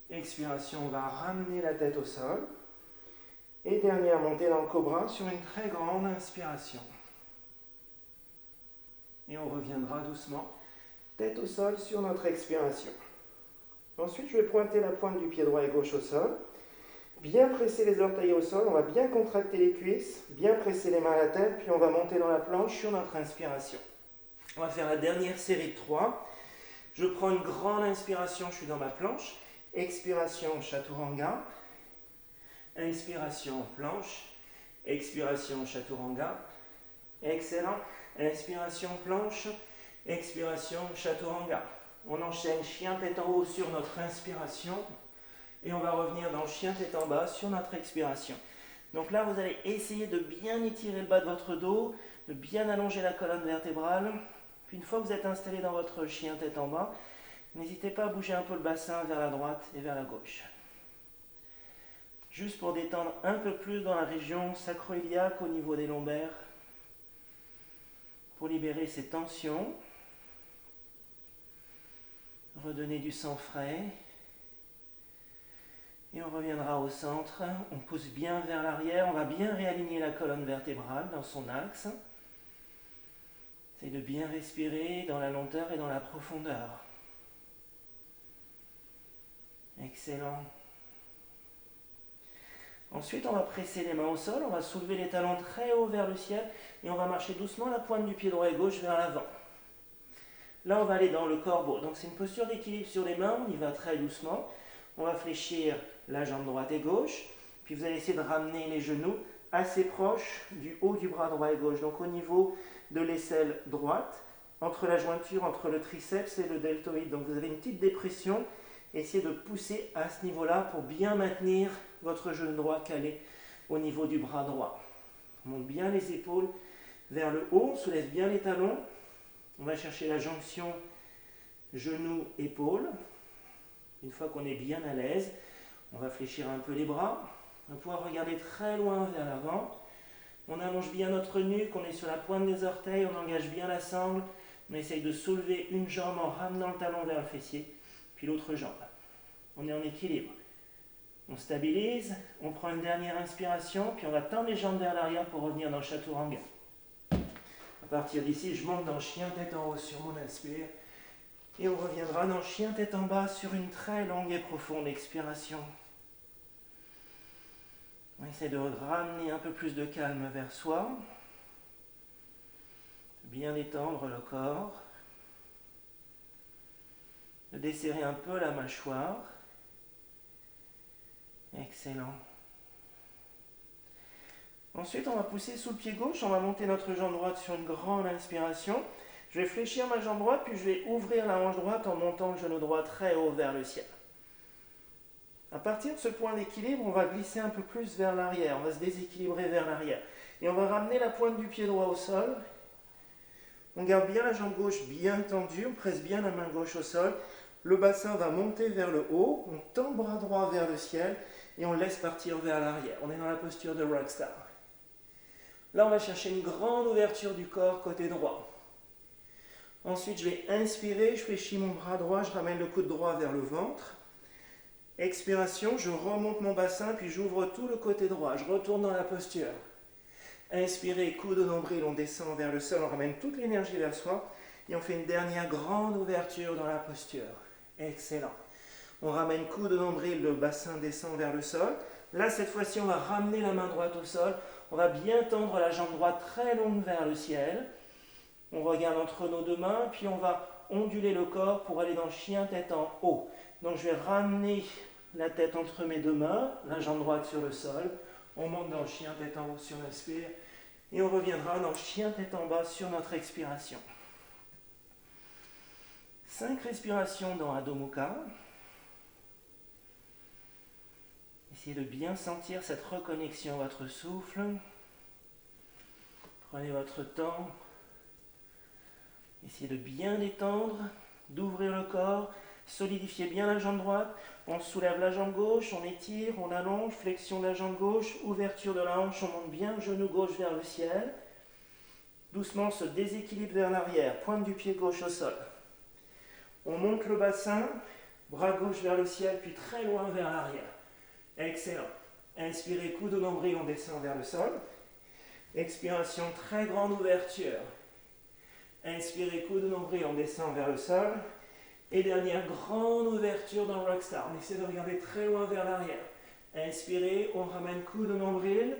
Expiration, on va ramener la tête au sol. Et dernière montée dans le cobra sur une très grande inspiration. Et on reviendra doucement, tête au sol sur notre expiration. Ensuite, je vais pointer la pointe du pied droit et gauche au sol. Bien presser les orteils au sol, on va bien contracter les cuisses, bien presser les mains à la terre, puis on va monter dans la planche sur notre inspiration. On va faire la dernière série de 3. Je prends une grande inspiration, je suis dans ma planche. Expiration, chaturanga. Inspiration, planche. Expiration, chaturanga. Excellent. Inspiration, planche. Expiration, chaturanga. On enchaîne chien tête en haut sur notre inspiration. Et on va revenir dans chien tête en bas sur notre expiration. Donc là, vous allez essayer de bien étirer le bas de votre dos, de bien allonger la colonne vertébrale. Puis une fois que vous êtes installé dans votre chien tête en bas, n'hésitez pas à bouger un peu le bassin vers la droite et vers la gauche. Juste pour détendre un peu plus dans la région sacro-iliaque au niveau des lombaires, pour libérer ces tensions. Redonner du sang frais. Et on reviendra au centre. On pousse bien vers l'arrière. On va bien réaligner la colonne vertébrale dans son axe. Essayez de bien respirer dans la longueur et dans la profondeur. Excellent. Ensuite, on va presser les mains au sol. On va soulever les talons très haut vers le ciel. Et on va marcher doucement la pointe du pied droit et gauche vers l'avant. Là, on va aller dans le corbeau. Donc, c'est une posture d'équilibre sur les mains. On y va très doucement. On va fléchir la jambe droite et gauche. Puis, vous allez essayer de ramener les genoux assez proches du haut du bras droit et gauche. Donc, au niveau de l'aisselle droite, entre la jointure, entre le triceps et le deltoïde. Donc, vous avez une petite dépression. Essayez de pousser à ce niveau-là pour bien maintenir votre genou droit calé au niveau du bras droit. On monte bien les épaules vers le haut. On soulève bien les talons. On va chercher la jonction genou-épaule. Une fois qu'on est bien à l'aise, on va fléchir un peu les bras. On va pouvoir regarder très loin vers l'avant. On allonge bien notre nuque, on est sur la pointe des orteils, on engage bien la sangle. On essaye de soulever une jambe en ramenant le talon vers le fessier, puis l'autre jambe. On est en équilibre. On stabilise, on prend une dernière inspiration, puis on va tendre les jambes vers l'arrière pour revenir dans chaturanga. À partir d'ici, je monte dans chien tête en haut sur mon inspire. Et on reviendra dans chien tête en bas sur une très longue et profonde expiration. On essaie de ramener un peu plus de calme vers soi. Bien détendre le corps. De desserrer un peu la mâchoire. Excellent. Ensuite, on va pousser sous le pied gauche. On va monter notre jambe droite sur une grande inspiration. Je vais fléchir ma jambe droite, puis je vais ouvrir la hanche droite en montant le genou droit très haut vers le ciel. À partir de ce point d'équilibre, on va glisser un peu plus vers l'arrière. On va se déséquilibrer vers l'arrière. Et on va ramener la pointe du pied droit au sol. On garde bien la jambe gauche bien tendue. On presse bien la main gauche au sol. Le bassin va monter vers le haut. On tend le bras droit vers le ciel. Et on laisse partir vers l'arrière. On est dans la posture de Rockstar. Là, on va chercher une grande ouverture du corps côté droit. Ensuite, je vais inspirer, je fléchis mon bras droit, je ramène le coude droit vers le ventre. Expiration, je remonte mon bassin, puis j'ouvre tout le côté droit. Je retourne dans la posture. Inspirez, coude au nombril, on descend vers le sol, on ramène toute l'énergie vers soi. Et on fait une dernière grande ouverture dans la posture. Excellent. On ramène coude au nombril, le bassin descend vers le sol. Là, cette fois-ci, on va ramener la main droite au sol. On va bien tendre la jambe droite très longue vers le ciel. On regarde entre nos deux mains, puis on va onduler le corps pour aller dans le chien tête en haut. Donc je vais ramener la tête entre mes deux mains, la jambe droite sur le sol. On monte dans le chien tête en haut sur l'inspire. Et on reviendra dans le chien tête en bas sur notre expiration. 5 respirations dans Adho Mukha. Essayez de bien sentir cette reconnexion à votre souffle. Prenez votre temps. Essayez de bien détendre, d'ouvrir le corps. Solidifiez bien la jambe droite. On soulève la jambe gauche, on étire, on allonge, flexion de la jambe gauche, ouverture de la hanche, on monte bien le genou gauche vers le ciel. Doucement, on se déséquilibre vers l'arrière, pointe du pied gauche au sol. On monte le bassin, bras gauche vers le ciel, puis très loin vers l'arrière. Excellent. Inspirez, coude au nombril, on descend vers le sol. Expiration, très grande ouverture. Inspirez, coude au nombril, on descend vers le sol. Et dernière grande ouverture dans le Rockstar. On essaie de regarder très loin vers l'arrière. Inspirez, on ramène coude au nombril.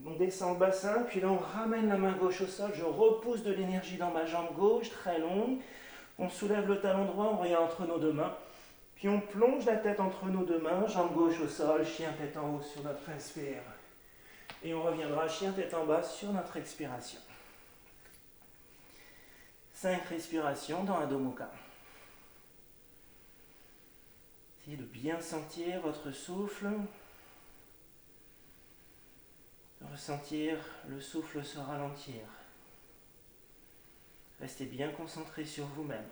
On descend le bassin, puis là on ramène la main gauche au sol. Je repousse de l'énergie dans ma jambe gauche, très longue. On soulève le talon droit, on regarde entre nos deux mains. Puis on plonge la tête entre nos deux mains, jambe gauche au sol, chien tête en haut sur notre inspire. Et on reviendra chien tête en bas sur notre expiration. 5 respirations dans Adho Mukha. Essayez de bien sentir votre souffle. De ressentir le souffle se ralentir. Restez bien concentré sur vous-même.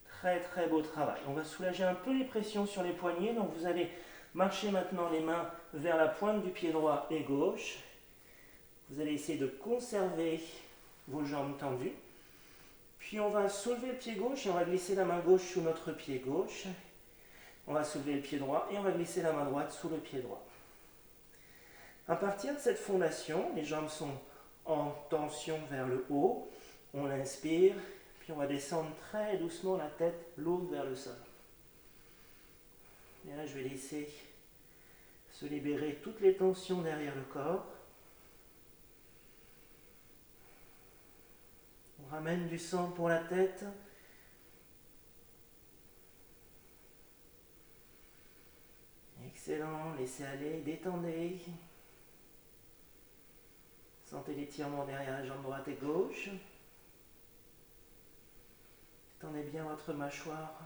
Très très beau travail. On va soulager un peu les pressions sur les poignets. Donc vous allez marcher maintenant les mains vers la pointe du pied droit et gauche. Vous allez essayer de conserver vos jambes tendues. Puis on va soulever le pied gauche et on va glisser la main gauche sous notre pied gauche. On va soulever le pied droit et on va glisser la main droite sous le pied droit. À partir de cette fondation, les jambes sont en tension vers le haut. On inspire, puis on va descendre très doucement la tête lourde vers le sol. Et là, je vais laisser se libérer toutes les tensions derrière le corps. On ramène du sang pour la tête. Excellent, laissez aller, détendez. Sentez l'étirement derrière la jambe droite et gauche. Tendez bien votre mâchoire.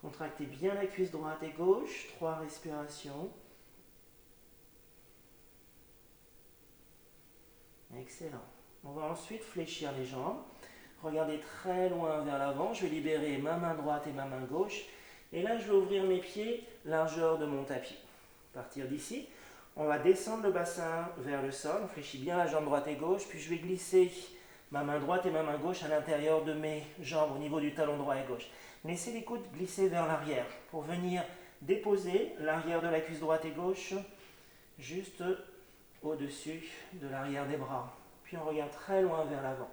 Contractez bien la cuisse droite et gauche. 3 respirations. Excellent. On va ensuite fléchir les jambes. Regardez très loin vers l'avant. Je vais libérer ma main droite et ma main gauche. Et là, je vais ouvrir mes pieds, largeur de mon tapis. À partir d'ici, on va descendre le bassin vers le sol. On fléchit bien la jambe droite et gauche. Puis je vais glisser ma main droite et ma main gauche à l'intérieur de mes jambes au niveau du talon droit et gauche. Laissez les coudes glisser vers l'arrière pour venir déposer l'arrière de la cuisse droite et gauche juste au-dessus de l'arrière des bras. Puis on regarde très loin vers l'avant.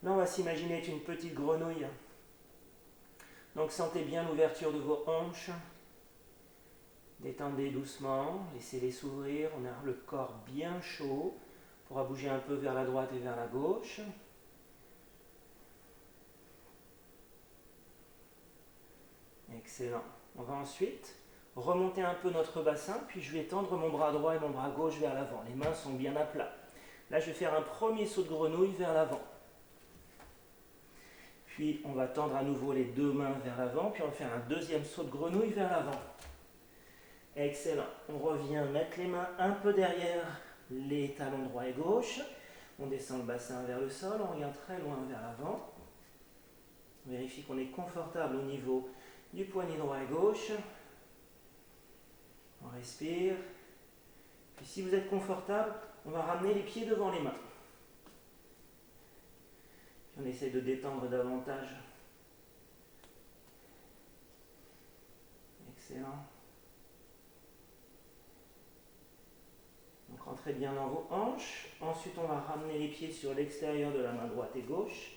Là, on va s'imaginer être une petite grenouille. Donc sentez bien l'ouverture de vos hanches. Détendez doucement, laissez-les s'ouvrir. On a le corps bien chaud. On pourra bouger un peu vers la droite et vers la gauche. Excellent. On va ensuite remonter un peu notre bassin, puis je vais tendre mon bras droit et mon bras gauche vers l'avant. Les mains sont bien à plat. Là, je vais faire un premier saut de grenouille vers l'avant. Puis, on va tendre à nouveau les deux mains vers l'avant, puis on va faire un deuxième saut de grenouille vers l'avant. Excellent. On revient mettre les mains un peu derrière les talons droit et gauche. On descend le bassin vers le sol, on regarde très loin vers l'avant. On vérifie qu'on est confortable au niveau du poignet droit et gauche. On respire. Puis si vous êtes confortable, on va ramener les pieds devant les mains. Puis on essaie de détendre davantage. Excellent. Donc rentrez bien dans vos hanches. Ensuite, on va ramener les pieds sur l'extérieur de la main droite et gauche.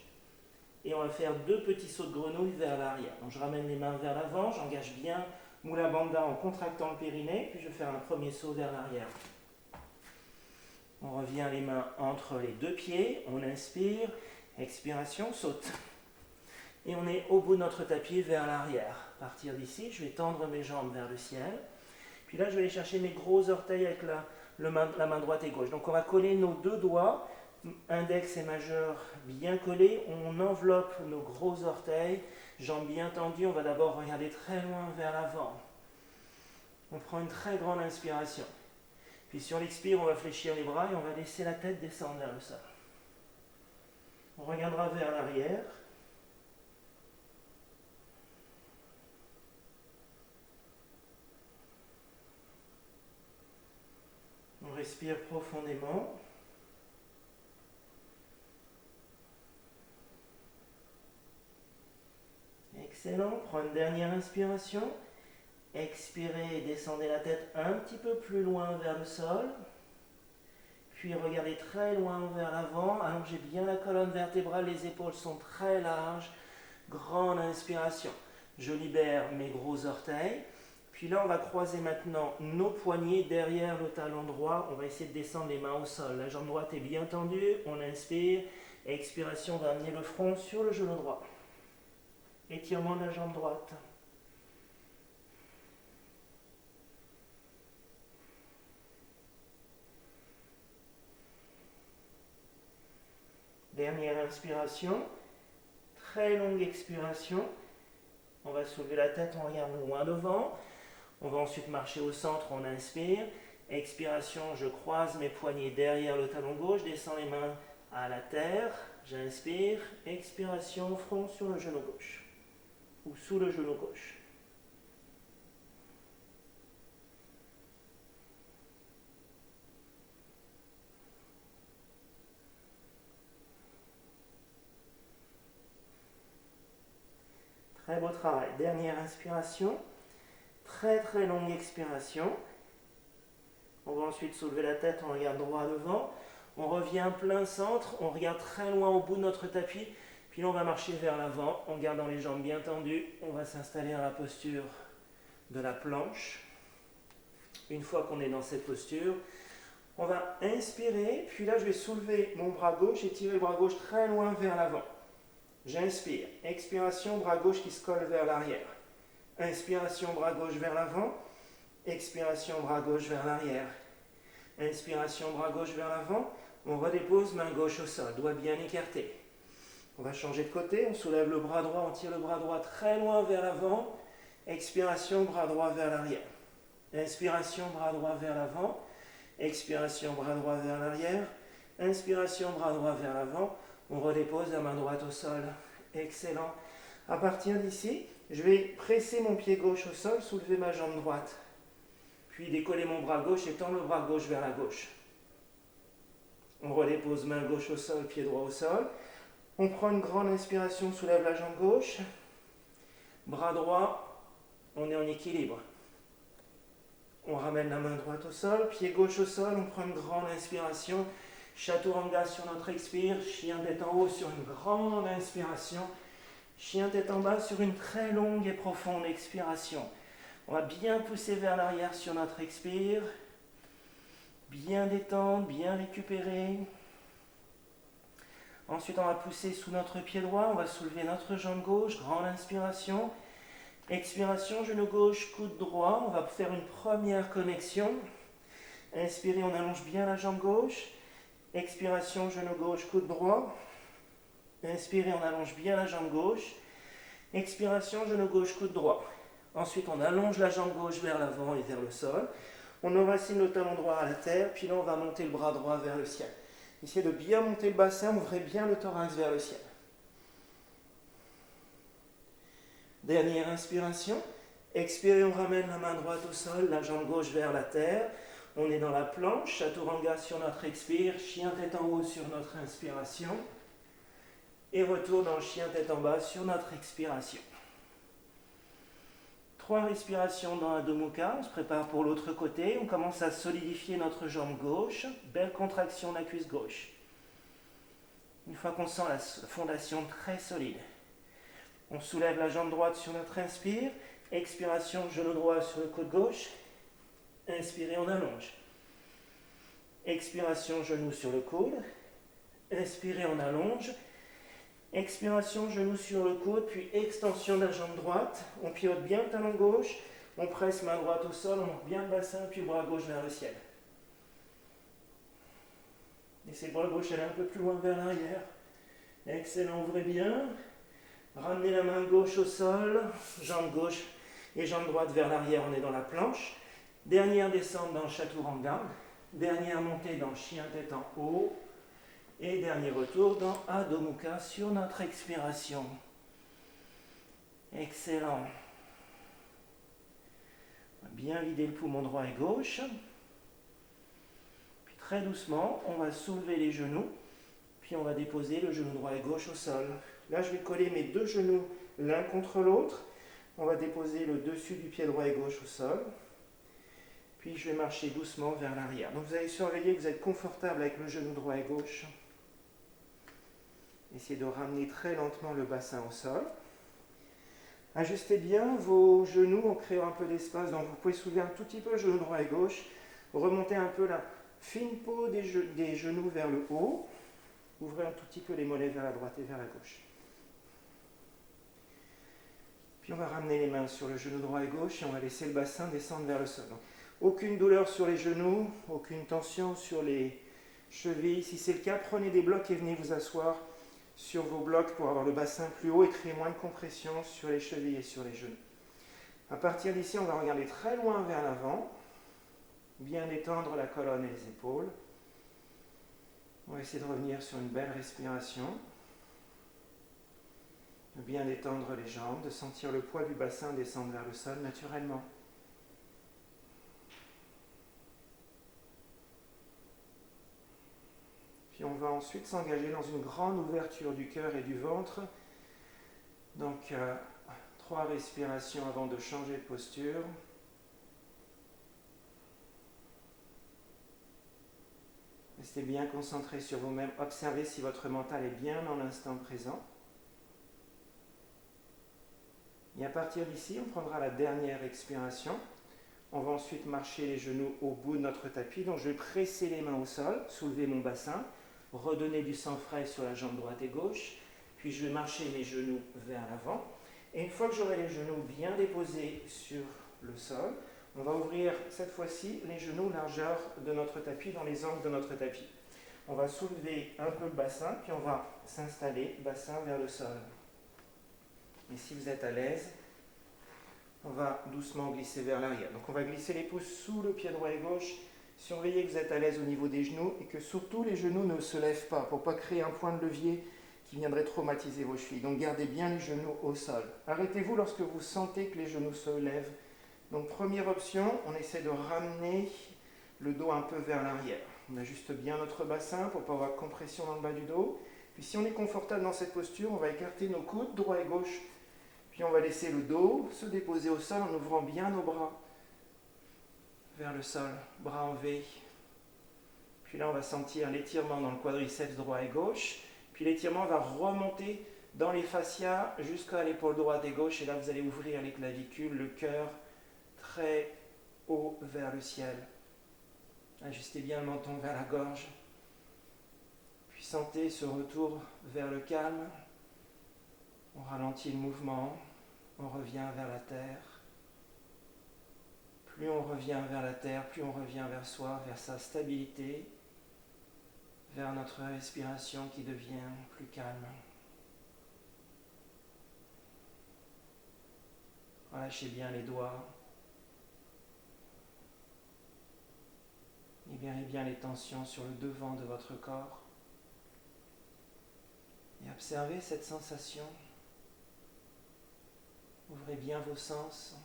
Et on va faire 2 petits sauts de grenouille vers l'arrière. Donc je ramène les mains vers l'avant, j'engage bien Mula Bandha en contractant le périnée, puis je vais faire un premier saut vers l'arrière. On revient les mains entre les 2 pieds, on inspire, expiration, saute. Et on est au bout de notre tapis vers l'arrière. À partir d'ici, je vais tendre mes jambes vers le ciel. Puis là, je vais aller chercher mes gros orteils avec la main droite et gauche. Donc on va coller nos 2 doigts, index et majeur bien collés. On enveloppe nos gros orteils, jambes bien tendues. On va d'abord regarder très loin vers l'avant. On prend une très grande inspiration. Puis si on expire, on va fléchir les bras et on va laisser la tête descendre vers le sol. On regardera vers l'arrière. On respire profondément. Excellent. Prends une dernière inspiration. Expirez et descendez la tête un petit peu plus loin vers le sol. Puis regardez très loin vers l'avant. Allongez bien la colonne vertébrale. Les épaules sont très larges. Grande inspiration. Je libère mes gros orteils. Puis là, on va croiser maintenant nos poignets derrière le talon droit. On va essayer de descendre les mains au sol. La jambe droite est bien tendue. On inspire. Expiration, on va amener le front sur le genou droit. Étirement de la jambe droite. Dernière inspiration. Très longue expiration. On va soulever la tête, on regarde loin devant. On va ensuite marcher au centre, on inspire. Expiration, je croise mes poignets derrière le talon gauche, descends les mains à la terre. J'inspire. Expiration, front sur le genou gauche. Ou sous le genou gauche. Très beau travail. Dernière inspiration. Très très longue expiration. On va ensuite soulever la tête, on regarde droit devant. On revient plein centre, on regarde très loin au bout de notre tapis. Puis là, on va marcher vers l'avant en gardant les jambes bien tendues. On va s'installer dans la posture de la planche. Une fois qu'on est dans cette posture, on va inspirer. Puis là, je vais soulever mon bras gauche et tirer le bras gauche très loin vers l'avant. J'inspire. Expiration, bras gauche qui se colle vers l'arrière. Inspiration, bras gauche vers l'avant. Expiration, bras gauche vers l'arrière. Inspiration, bras gauche vers l'avant. On redépose, main gauche au sol, doigt bien écarté. On va changer de côté, on soulève le bras droit, on tire le bras droit très loin vers l'avant. Expiration, bras droit vers l'arrière. Inspiration, bras droit vers l'avant. Expiration, bras droit vers l'arrière. Inspiration, bras droit vers l'avant. On redépose la main droite au sol. Excellent. À partir d'ici, je vais presser mon pied gauche au sol, soulever ma jambe droite. Puis décoller mon bras gauche et tendre le bras gauche vers la gauche. On redépose main gauche au sol, pied droit au sol. On prend une grande inspiration, soulève la jambe gauche. Bras droit, on est en équilibre. On ramène la main droite au sol, pied gauche au sol, on prend une grande inspiration. Chaturanga sur notre expire, chien tête en haut sur une grande inspiration. Chien tête en bas sur une très longue et profonde expiration. On va bien pousser vers l'arrière sur notre expire. Bien détendre, bien récupérer. Ensuite, on va pousser sous notre pied droit. On va soulever notre jambe gauche. Grande inspiration. Expiration, genou gauche, coude droit. On va faire une première connexion. Inspirez, on allonge bien la jambe gauche. Expiration, genou gauche, coude droit. Inspirez, on allonge bien la jambe gauche. Expiration, genou gauche, coude droit. Ensuite, on allonge la jambe gauche vers l'avant et vers le sol. On enracine le talon droit à la terre, puis là, on va monter le bras droit vers le ciel. Essayez de bien monter le bassin, ouvrez bien le thorax vers le ciel. Dernière inspiration. Expirez, on ramène la main droite au sol, la jambe gauche vers la terre. On est dans la planche, chaturanga sur notre expire, chien tête en haut sur notre inspiration. Et retour dans le chien tête en bas sur notre expiration. 3 respirations dans Adho Mukha, on se prépare pour l'autre côté, on commence à solidifier notre jambe gauche, belle contraction de la cuisse gauche. Une fois qu'on sent la fondation très solide, on soulève la jambe droite sur notre inspire, expiration, genou droit sur le côte gauche, inspirez, on allonge. Expiration, genou sur le coude, inspirez, on allonge. Expiration, genou sur le coude, puis extension de la jambe droite. On pivote bien le talon gauche, on presse main droite au sol, on monte bien le bassin, puis bras gauche vers le ciel. Laissez le bras gauche aller un peu plus loin vers l'arrière. Excellent, ouvrez bien. Ramenez la main gauche au sol, jambe gauche et jambe droite vers l'arrière, on est dans la planche. Dernière descente dans le chaturanga. Dernière montée dans le chien tête en haut. Et dernier retour dans Adho Mukha sur notre expiration. Excellent. Bien vider le poumon droit et gauche. Puis très doucement, on va soulever les genoux. Puis on va déposer le genou droit et gauche au sol. Là, je vais coller mes 2 genoux l'un contre l'autre. On va déposer le dessus du pied droit et gauche au sol. Puis je vais marcher doucement vers l'arrière. Donc vous allez surveiller que vous êtes confortable avec le genou droit et gauche. Essayez de ramener très lentement le bassin au sol. Ajustez bien vos genoux en créant un peu d'espace. Donc vous pouvez soulever un tout petit peu le genou droit et gauche. Remontez un peu la fine peau des genoux vers le haut. Ouvrez un tout petit peu les mollets vers la droite et vers la gauche. Puis on va ramener les mains sur le genou droit et gauche et on va laisser le bassin descendre vers le sol. Donc, aucune douleur sur les genoux, aucune tension sur les chevilles. Si c'est le cas, prenez des blocs et venez vous asseoir sur vos blocs pour avoir le bassin plus haut et créer moins de compression sur les chevilles et sur les genoux. À partir d'ici, on va regarder très loin vers l'avant, bien détendre la colonne et les épaules. On va essayer de revenir sur une belle respiration, de bien détendre les jambes, de sentir le poids du bassin descendre vers le sol naturellement. Puis on va ensuite s'engager dans une grande ouverture du cœur et du ventre. Donc 3 respirations avant de changer de posture. Restez bien concentré sur vous-même. Observez si votre mental est bien dans l'instant présent. Et à partir d'ici, on prendra la dernière expiration. On va ensuite marcher les genoux au bout de notre tapis. Donc je vais presser les mains au sol, soulever mon bassin, redonner du sang frais sur la jambe droite et gauche. Puis je vais marcher mes genoux vers l'avant. Et une fois que j'aurai les genoux bien déposés sur le sol, on va ouvrir cette fois-ci les genoux largeur de notre tapis, dans les angles de notre tapis. On va soulever un peu le bassin, puis on va s'installer, bassin vers le sol. Et si vous êtes à l'aise, on va doucement glisser vers l'arrière. Donc on va glisser les pouces sous le pied droit et gauche. Surveillez que vous êtes à l'aise au niveau des genoux et que surtout les genoux ne se lèvent pas pour ne pas créer un point de levier qui viendrait traumatiser vos chevilles. Donc gardez bien les genoux au sol. Arrêtez-vous lorsque vous sentez que les genoux se lèvent. Donc première option, on essaie de ramener le dos un peu vers l'arrière. On ajuste bien notre bassin pour ne pas avoir de compression dans le bas du dos. Puis si on est confortable dans cette posture, on va écarter nos coudes droit et gauche. Puis on va laisser le dos se déposer au sol en ouvrant bien nos bras vers le sol, bras en V. Puis là on va sentir l'étirement dans le quadriceps droit et gauche. Puis l'étirement va remonter dans les fascias jusqu'à l'épaule droite et gauche. Et là vous allez ouvrir les clavicules, le cœur très haut vers le ciel. Ajustez bien le menton vers la gorge. Puis sentez ce retour vers le calme. On ralentit le mouvement. On revient vers la terre. Plus on revient vers la terre, plus on revient vers soi, vers sa stabilité, vers notre respiration qui devient plus calme. Relâchez bien les doigts. Libérez bien les tensions sur le devant de votre corps. Et observez cette sensation Ouvrez bien vos sens.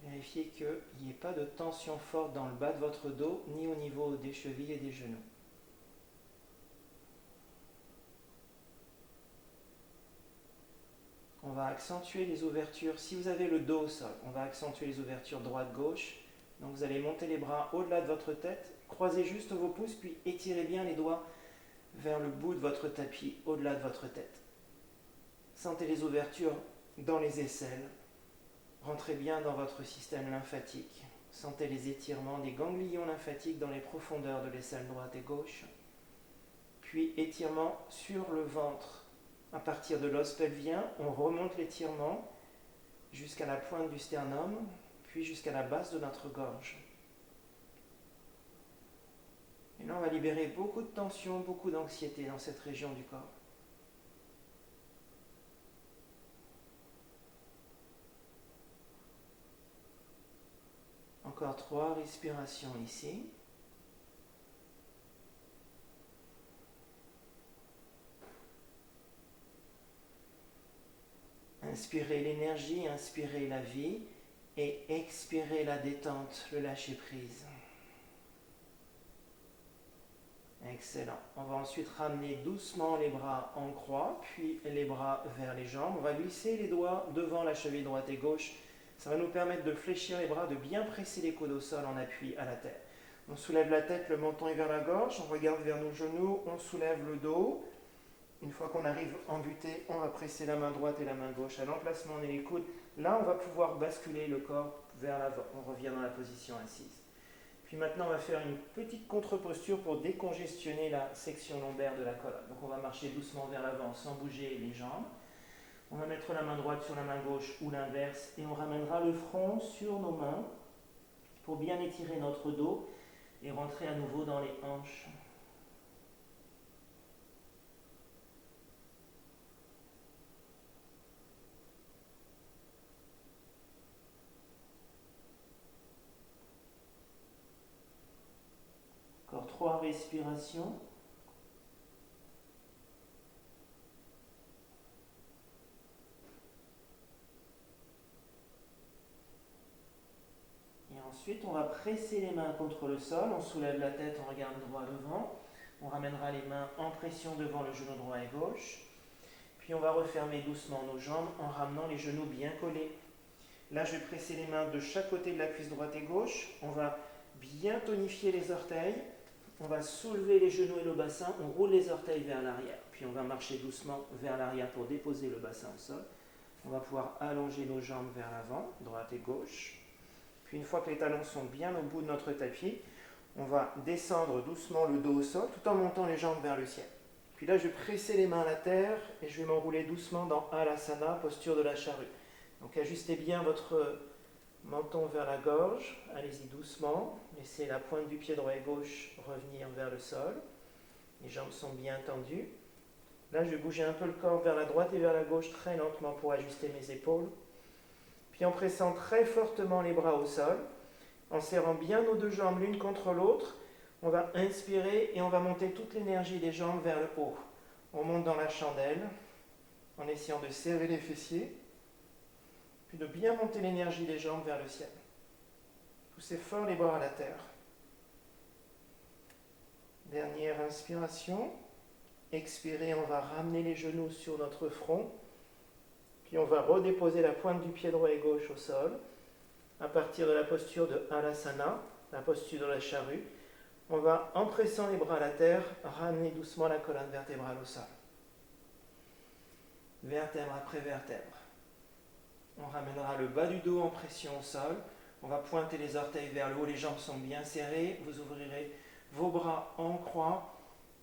Vérifiez qu'il n'y ait pas de tension forte dans le bas de votre dos, ni au niveau des chevilles et des genoux. On va accentuer les ouvertures. Si vous avez le dos au sol, on va accentuer les ouvertures droite-gauche. Donc vous allez monter les bras au-delà de votre tête, croisez juste vos pouces, puis étirez bien les doigts vers le bout de votre tapis, au-delà de votre tête. Sentez les ouvertures dans les aisselles. Rentrez bien dans votre système lymphatique. Sentez les étirements des ganglions lymphatiques dans les profondeurs de l'aisselle droite et gauche. Puis étirement sur le ventre. À partir de l'os pelvien, on remonte l'étirement jusqu'à la pointe du sternum, puis jusqu'à la base de notre gorge. Et là, on va libérer beaucoup de tension, beaucoup d'anxiété dans cette région du corps. Encore 3 respirations ici. Inspirez l'énergie, inspirez la vie et expirez la détente, le lâcher-prise. Excellent. On va ensuite ramener doucement les bras en croix, puis les bras vers les jambes. On va glisser les doigts devant la cheville droite et gauche. Ça va nous permettre de fléchir les bras, de bien presser les coudes au sol en appui à la terre. On soulève la tête, le menton est vers la gorge, on regarde vers nos genoux, on soulève le dos. Une fois qu'on arrive en butée, on va presser la main droite et la main gauche à l'emplacement on est les coudes. Là, on va pouvoir basculer le corps vers l'avant. On revient dans la position assise. Puis maintenant, on va faire une petite contre-posture pour décongestionner la section lombaire de la colonne. Donc on va marcher doucement vers l'avant sans bouger les jambes. On va mettre la main droite sur la main gauche ou l'inverse et on ramènera le front sur nos mains pour bien étirer notre dos et rentrer à nouveau dans les hanches. Encore 3 respirations. Et ensuite, on va presser les mains contre le sol. On soulève la tête, on regarde droit devant. On ramènera les mains en pression devant le genou droit et gauche. Puis on va refermer doucement nos jambes en ramenant les genoux bien collés. Là, je vais presser les mains de chaque côté de la cuisse droite et gauche. On va bien tonifier les orteils. On va soulever les genoux et le bassin. On roule les orteils vers l'arrière. Puis on va marcher doucement vers l'arrière pour déposer le bassin au sol. On va pouvoir allonger nos jambes vers l'avant, droite et gauche. Puis une fois que les talons sont bien au bout de notre tapis, on va descendre doucement le dos au sol tout en montant les jambes vers le ciel. Puis là, je vais presser les mains à la terre et je vais m'enrouler doucement dans Alasana, posture de la charrue. Donc ajustez bien votre menton vers la gorge, allez-y doucement, laissez la pointe du pied droit et gauche revenir vers le sol. Les jambes sont bien tendues. Là, je vais bouger un peu le corps vers la droite et vers la gauche très lentement pour ajuster mes épaules. Puis en pressant très fortement les bras au sol, en serrant bien nos deux jambes l'une contre l'autre, on va inspirer et on va monter toute l'énergie des jambes vers le haut. On monte dans la chandelle en essayant de serrer les fessiers, puis de bien monter l'énergie des jambes vers le ciel. Poussez fort les bras à la terre. Dernière inspiration. Expirez, on va ramener les genoux sur notre front. Puis on va redéposer la pointe du pied droit et gauche au sol. À partir de la posture de Alasana, la posture de la charrue, on va, en pressant les bras à la terre, ramener doucement la colonne vertébrale au sol. Vertèbre après vertèbre. On ramènera le bas du dos en pression au sol. On va pointer les orteils vers le haut, les jambes sont bien serrées. Vous ouvrirez vos bras en croix.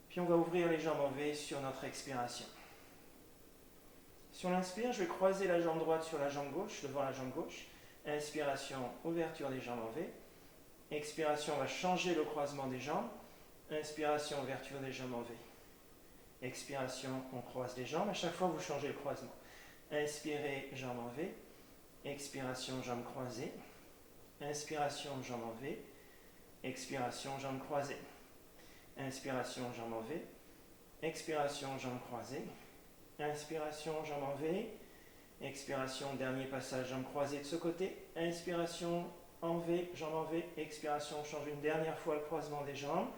Puis on va ouvrir les jambes en V sur notre expiration. Si on inspire, je vais croiser la jambe droite sur la jambe gauche, devant la jambe gauche. Inspiration, ouverture des jambes en V. Expiration, on va changer le croisement des jambes. Inspiration, ouverture des jambes en V. Expiration, on croise les jambes. À chaque fois, vous changez le croisement. Inspirez, jambes en V. Expiration, jambes croisées. Inspiration, jambes en V. Expiration, jambes croisées. Inspiration, jambes en V. Expiration, jambes croisées. Inspiration, jambes en V. Expiration, dernier passage, jambes croisées de ce côté. Inspiration, en V, jambes en V. Expiration, on change une dernière fois le croisement des jambes.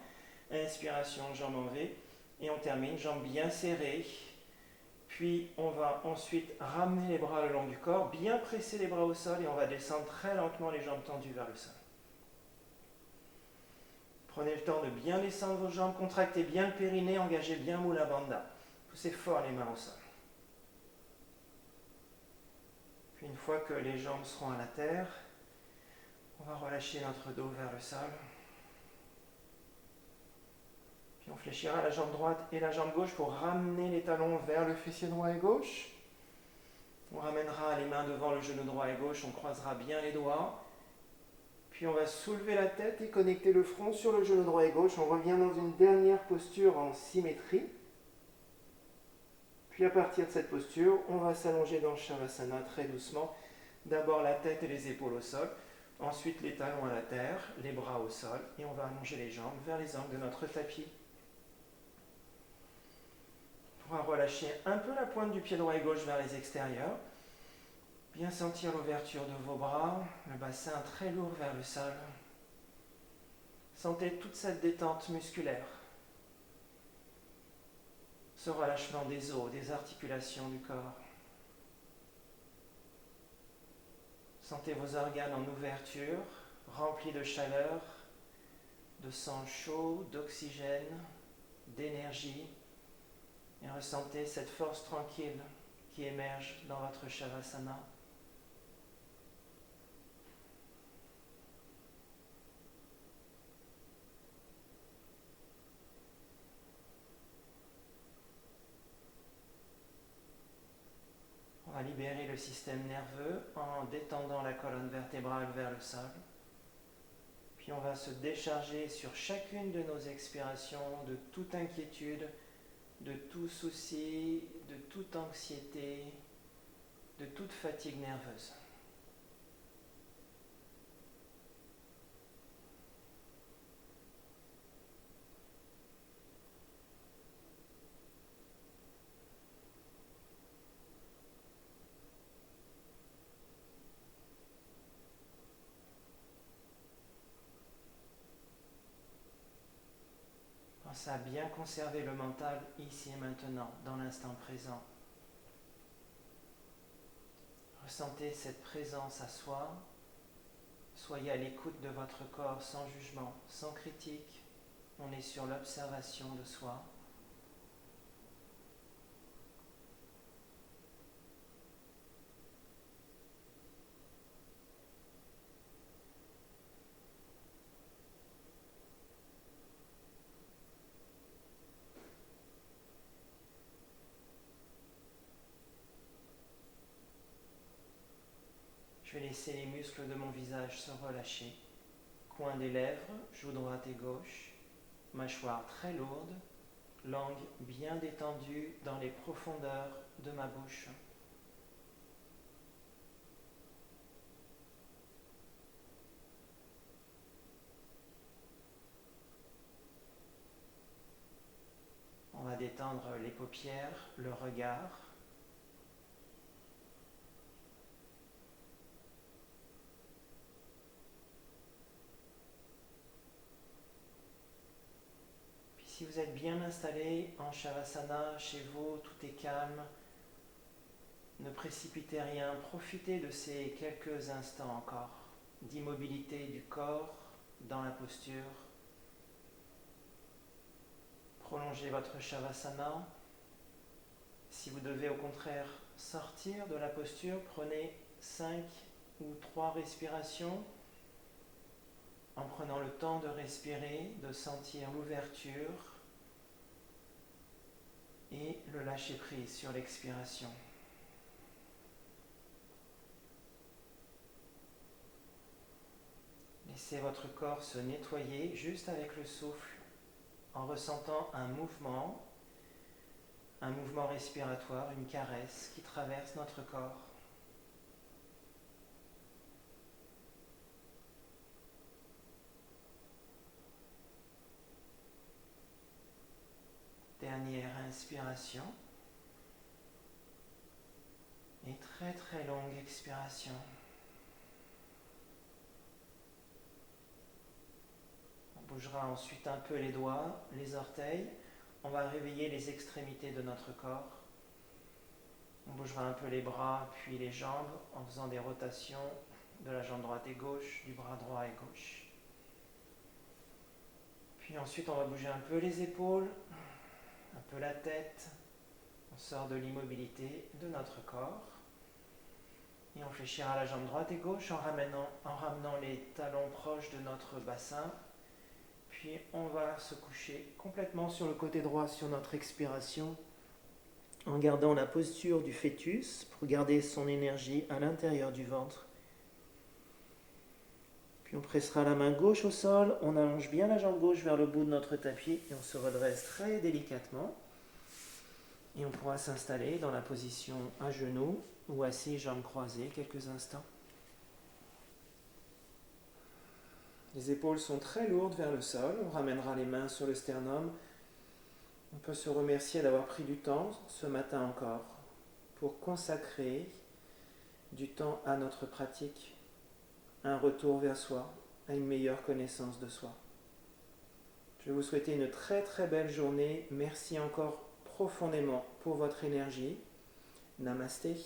Inspiration, jambes en V. Et on termine, jambes bien serrées. Puis on va ensuite ramener les bras le long du corps, bien presser les bras au sol et on va descendre très lentement les jambes tendues vers le sol. Prenez le temps de bien descendre vos jambes, contractez bien le périnée, engagez bien Mula Bandha. Poussez fort les mains au sol. Puis une fois que les jambes seront à la terre, on va relâcher notre dos vers le sol. Puis on fléchira la jambe droite et la jambe gauche pour ramener les talons vers le fessier droit et gauche. On ramènera les mains devant le genou droit et gauche, on croisera bien les doigts. Puis on va soulever la tête et connecter le front sur le genou droit et gauche. On revient dans une dernière posture en symétrie. Puis à partir de cette posture, on va s'allonger dans le Shavasana très doucement. D'abord la tête et les épaules au sol. Ensuite les talons à la terre, les bras au sol. Et on va allonger les jambes vers les angles de notre tapis. On va relâcher un peu la pointe du pied droit et gauche vers les extérieurs. Bien sentir l'ouverture de vos bras, le bassin très lourd vers le sol. Sentez toute cette détente musculaire. Ce relâchement des os, des articulations du corps. Sentez vos organes en ouverture, remplis de chaleur, de sang chaud, d'oxygène, d'énergie. Et ressentez cette force tranquille qui émerge dans votre Shavasana. On va libérer le système nerveux en détendant la colonne vertébrale vers le sol. Puis on va se décharger sur chacune de nos expirations de toute inquiétude, de tout souci, de toute anxiété, de toute fatigue nerveuse. Pensez à bien conserver le mental ici et maintenant, dans l'instant présent. Ressentez cette présence à soi. Soyez à l'écoute de votre corps sans jugement, sans critique. On est sur l'observation de soi. Je vais laisser les muscles de mon visage se relâcher. Coin des lèvres, joue droite et gauche, mâchoire très lourde, langue bien détendue dans les profondeurs de ma bouche. On va détendre les paupières, le regard. Si vous êtes bien installé en Shavasana, chez vous, tout est calme, ne précipitez rien, profitez de ces quelques instants encore d'immobilité du corps dans la posture. Prolongez votre Shavasana. Si vous devez au contraire sortir de la posture, prenez 5 ou 3 respirations en prenant le temps de respirer, de sentir l'ouverture et le lâcher-prise sur l'expiration. Laissez votre corps se nettoyer juste avec le souffle en ressentant un mouvement respiratoire, une caresse qui traverse notre corps. inspiration. Et très très longue expiration. On bougera ensuite un peu les doigts, les orteils. On va réveiller les extrémités de notre corps. On bougera un peu les bras puis les jambes en faisant des rotations de la jambe droite et gauche, du bras droit et gauche. Puis ensuite on va bouger un peu les épaules, un peu la tête. On sort de l'immobilité de notre corps. Et on fléchira la jambe droite et gauche en ramenant les talons proches de notre bassin. Puis on va se coucher complètement sur le côté droit sur notre expiration en gardant la posture du fœtus pour garder son énergie à l'intérieur du ventre. Puis on pressera la main gauche au sol, on allonge bien la jambe gauche vers le bout de notre tapis et on se redresse très délicatement. Et on pourra s'installer dans la position à genoux ou assis, jambes croisées, quelques instants. Les épaules sont très lourdes vers le sol, on ramènera les mains sur le sternum. On peut se remercier d'avoir pris du temps, ce matin encore, pour consacrer du temps à notre pratique, un retour vers soi, à une meilleure connaissance de soi. Je vais vous souhaiter une très très belle journée. Merci encore profondément pour votre énergie. Namasté.